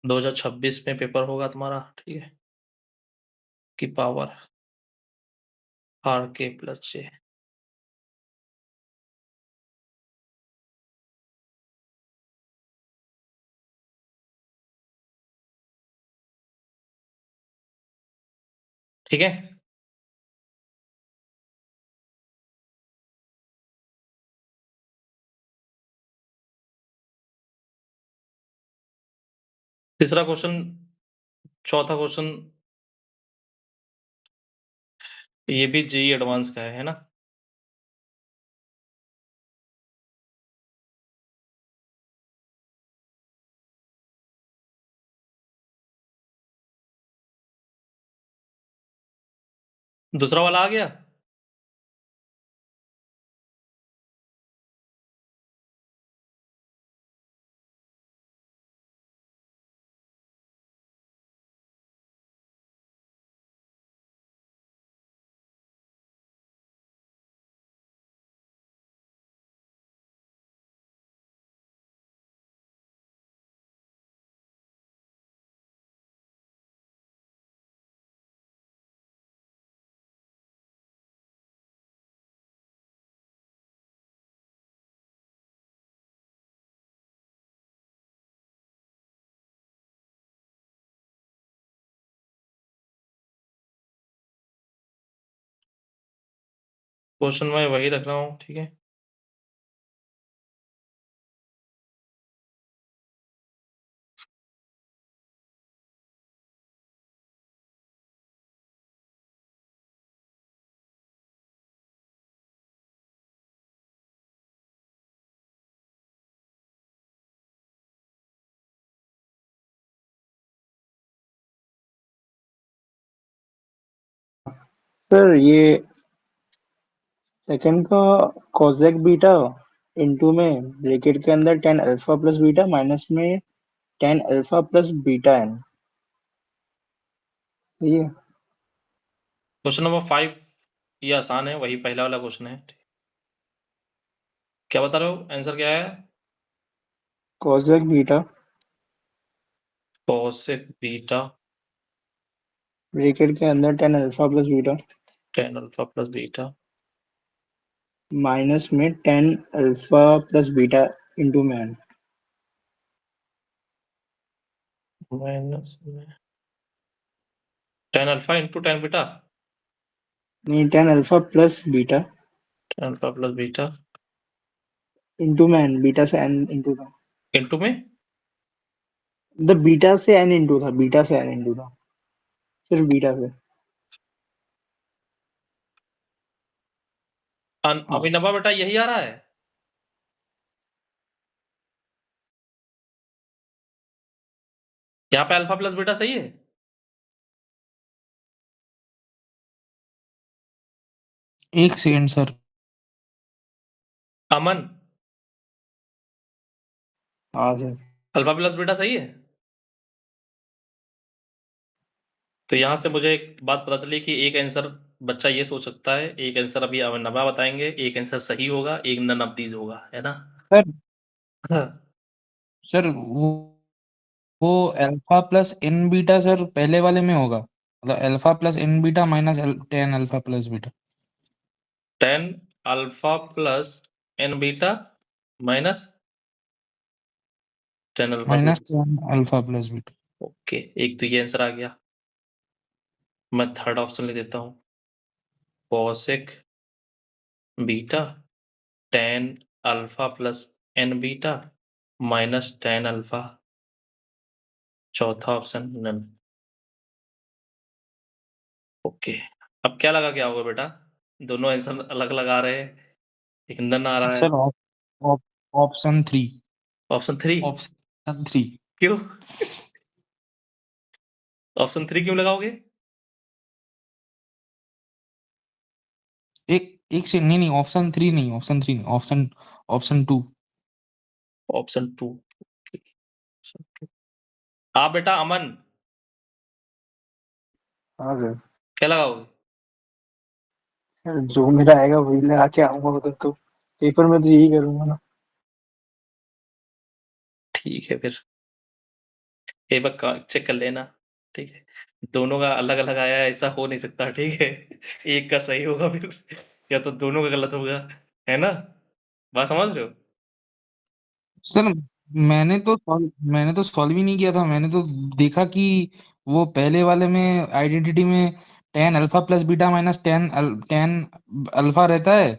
दो हजार छब्बीस में paper होगा तुम्हारा, ठीक है, की power r k plus j। ठीक है। तीसरा क्वेश्चन, चौथा क्वेश्चन, ये भी जेईई एडवांस का है ना? दूसरा वाला आ गया? क्वेश्चन मैं वही रख रहा हूँ, ठीक है। सर ये सेकंड का कोसेक बीटा इनटू में ब्रैकेट के अंदर tan alpha plus beta minus में tan alpha plus beta n, ये क्वेश्चन नंबर 5 ये आसान है, वही पहला वाला क्वेश्चन है। क्या बता रहे हो, आंसर क्या है? Cosec beta cosec beta bracket के अंदर tan alpha plus beta tan alpha plus beta minus में tan alpha plus beta into में n, माइनस में tan alpha into tan beta, नहीं tan alpha plus beta tan alpha plus beta into में n, beta से n into था, into में मतलब beta से n इनटू था, बीटा से n इनटू था, सिर्फ बीटा से। हाँ अभिनवा बेटा यही आ रहा है? यहाँ पे अल्फा प्लस बीटा सही है? एक सेकंड सर। अमन, हाँ सर। अल्फा प्लस बीटा सही है? तो यहाँ से मुझे एक बात पता चली कि एक आंसर बच्चा ये सोच सकता है, एक आंसर अभी अभिनवा बताएंगे, एक आंसर सही होगा, एक नन ऑफ दीज होगा, है ना? सर हाँ। सर वो alpha plus N beta sir पहले वाले में होगा, मतलब alpha plus N beta minus tan alpha plus beta. tan alpha plus N beta minus tan alpha minus beta. Tan alpha plus beta. Okay, एक तो ये आंसर आ गया। मैं थर्ड ऑप्शन ले देता हूँ, cosec beta tan alpha plus N beta minus tan alpha, चौथा option none. Okay, अब क्या लगा क्या होगा बेटा? दोनों आंसर अलग अलग आ रहे हैं, एक नन आ रहा है। Sir option three. Option 3? Option three. क्यों? ऑप्शन 3 क्यों लगाओगे? एक एक से नहीं नहीं, ऑप्शन थ्री नहीं, ऑप्शन थ्री नहीं, ऑप्शन ऑप्शन टू। ऑप्शन 2। आप बेटा अमन हाँ सर। क्या लगाओगे? सर जो मेरा आएगा वही लगा के आऊंगा, मतलब तो पेपर में तो यही करूंगा ना। ठीक है फिर, एक बार चेक कर लेना, ठीक है? दोनों का अलग अलग आया है, ऐसा हो नहीं सकता, ठीक है? एक का सही होगा फिर, या तो दोनों का गलत होगा, है ना? बात समझ रहे हो? सर मैंने तो सॉल्व ही नहीं किया था, मैंने तो देखा कि वो पहले वाले में आइडेंटिटी में ten alpha plus beta minus tan alpha रहता है,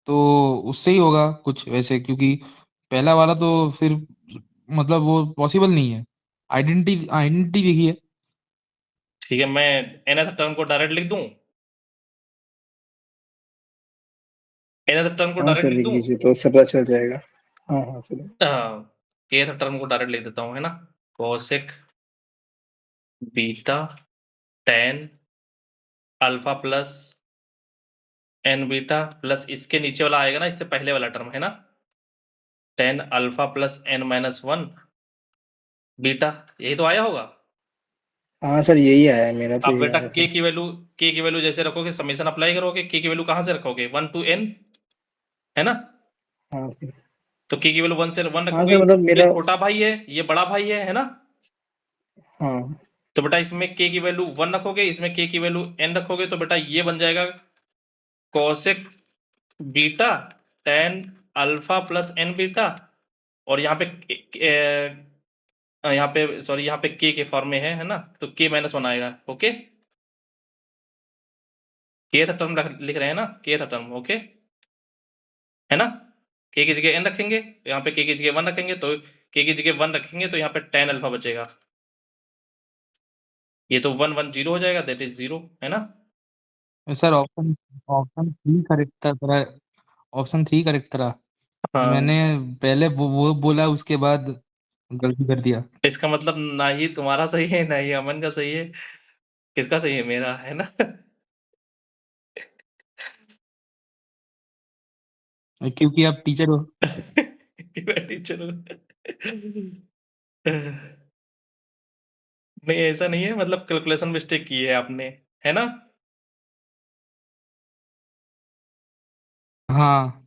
तो उससे ही होगा कुछ वैसे, क्योंकि पहला वाला तो फिर मतलब वो पॉसिबल नहीं है। आइडेंटिटी लिखी है। ठीक है, मैं nth टर्म को डायरेक्ट लिख दूं, nth टर्म को हाँ डायरेक्ट सर लिख लिख दूं। दीजिए तो उससे पता चल जाएगा। हाँ हाँ सर। kth टर्म को डायरेक्ट लिख देता हूं, है ना। Cosec beta tan alpha plus N beta plus इसके नीचे वाला आएगा ना, इससे पहले वाला टर्म, है ना, tan alpha plus n minus one beta, यही तो आया होगा। हाँ सर यही आया है, मेरा तो अब यही बेटा आया k सर। की वैल्यू जैसे रखोगे, समेशन अप्लाई करोगे, k की वैल्यू कहां से रखोगे, 1 to n, है ना। हाँ सर। तो k की वैल्यू 1 से 1 हाँ रखोगे, सर मतलब ये मेरा। छोटा भाई है, ये बड़ा भाई है ना। हाँ तो बेटा इसमें k की वैल्यू 1 रखोगे, इसमें k की वैल्यू n रखोगे, तो बेटा ये बन जाएगा cosec beta tan alpha plus n beta, और यहाँ पे सॉरी, यहाँ पे k के फॉर्म में है ना, तो k माइनस वन आएगा। ओके, k था टर्म लिख रहे हैं ना, k था टर्म, ओके, है ना। k की जगह n रखेंगे, यहाँ पे k की जगह 1 रखेंगे, तो k की जगह 1 रखेंगे तो यहाँ पे tan अल्फा बचेगा, ये तो 1 1 0 हो जाएगा, दैट इज 0, है ना। Sir option option three correct था। ऑप्शन थ्री करेक्ट था। हाँ, मैंने पहले वो बोला, उसके बाद गलती कर दिया। इसका मतलब ना ही तुम्हारा सही है, ना ही अमन का सही है, किसका सही है, मेरा, है ना। क्योंकि आप टीचर हो। कि मैं टीचर हूँ। नहीं ऐसा नहीं है, मतलब कैलकुलेशन मिस्टेक की है आपने, है ना। हाँ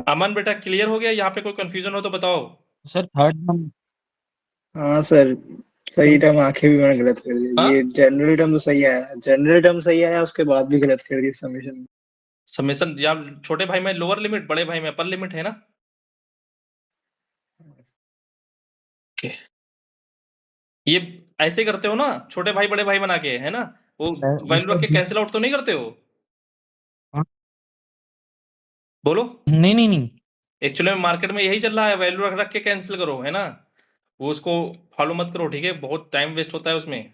अमन बेटा क्लियर हो गया, यहाँ पे कोई कंफ्यूजन हो तो बताओ। Sir, third number. हाँ सर। सही टर्म आके भी मैंने गलत कर दिया, हाँ, ये जनरल टर्म तो सही आया, जनरल टर्म सही आया, उसके बाद भी गलत कर दिया समेशन में। समेशन या छोटे भाई में लोअर लिमिट, बड़े भाई में अपर लिमिट, है ना। ओके, ये ऐसे करते हो ना, छोटे भाई बड़े भाई बना के, है ना, वो वैल्यू उसका रख के कैंसिल आउट तो नहीं करते हो, हाँ, बोलो। नहीं नहीं नहीं। एक्चुअली में मार्केट में यही चल रहा है, वैल्यू रख रख के कैंसिल करो, है ना, वो उसको फॉलो मत करो, ठीक है, बहुत टाइम वेस्ट होता है उसमें,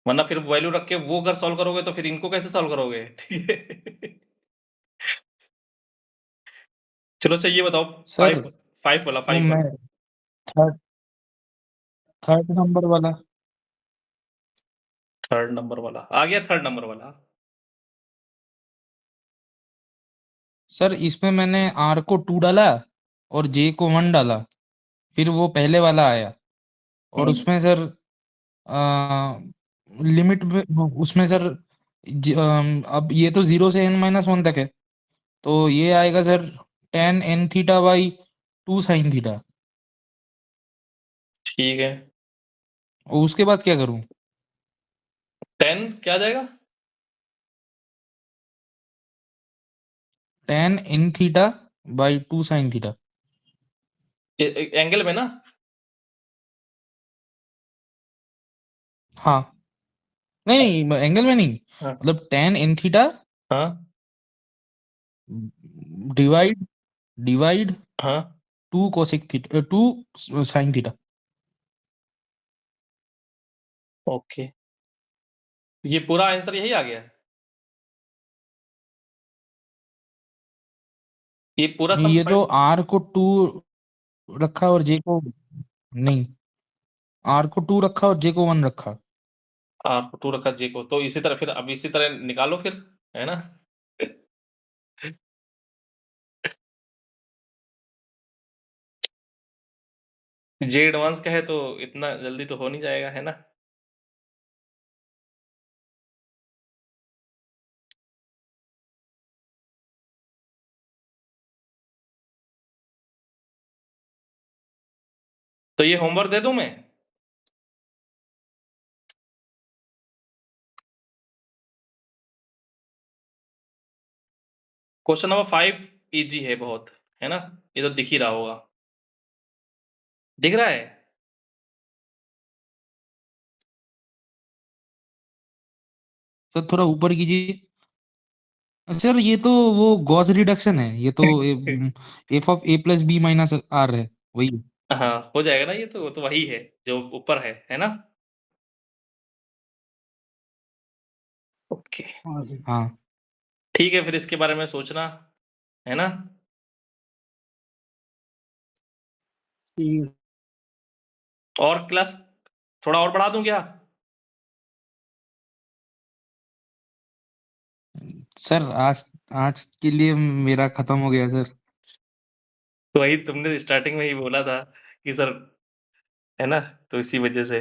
वरना फिर वैल्यू रख के वो अगर सॉल्व करोगे तो फिर इनको कैसे सॉल्व करोगे। ठीक है। चलो अच्छा ये बताओ, सर फाइव वाला, वो फाइव मैं वाला, थर्ड थर्ड नंबर वाला। थर्ड नंबर वाला आ गया, थर्ड नंबर वाला। सर इसमें मैंने आर को 2 डाला और जे को 1 डाला, फिर वो पहले वाला आया। और हम्म, उसमें सर लिमिट में, उसमें सर अब ये तो 0 से n-1 तक है, तो ये आएगा sir tan n theta by 2 sine theta. ठीक है, और उसके बाद क्या करूं? 10 क्या आ जाएगा, tan n theta by 2 sine theta. Angle में ना। हाँ, नहीं नहीं, एंगल में नहीं, हाँ, मतलब tan n थीटा हाँ, डिवाइड डिवाइड हाँ, 2 cosec theta 2 sine theta. Okay, ये पूरा आंसर यही आ गया, ये पूरा सम ये तो आर को 2 रखा और जे को नहीं, आर को 2 रखा और जे को 1 रखा। आर को 2 रखा, जे को, तो इसी तरह फिर, अब इसी तरह निकालो फिर, है ना। जे एडवांस का है तो इतना जल्दी तो हो नहीं जाएगा, है ना। तो ये होमवर्क दे दूं मैं। क्वेश्चन नंबर 5 इजी है बहुत, है ना, ये तो दिख ही रहा होगा, दिख रहा है। सर थोड़ा ऊपर कीजिए। सर ये तो वो गॉस रिडक्शन है, ये तो F of A plus B minus R है, वही है। हाँ, हो जाएगा ना ये तो, वो तो वही है जो ऊपर है ना? ओके, हाँ सर। हाँ ठीक है फिर इसके बारे में सोचना, है ना? ठीक। और क्लास थोड़ा और बढ़ा दूँ क्या? सर, आज आज के लिए मेरा खत्म हो गया सर। तो वही तुमने स्टार्टिंग में ही बोला था कि सर, है ना? तो इसी वजह से।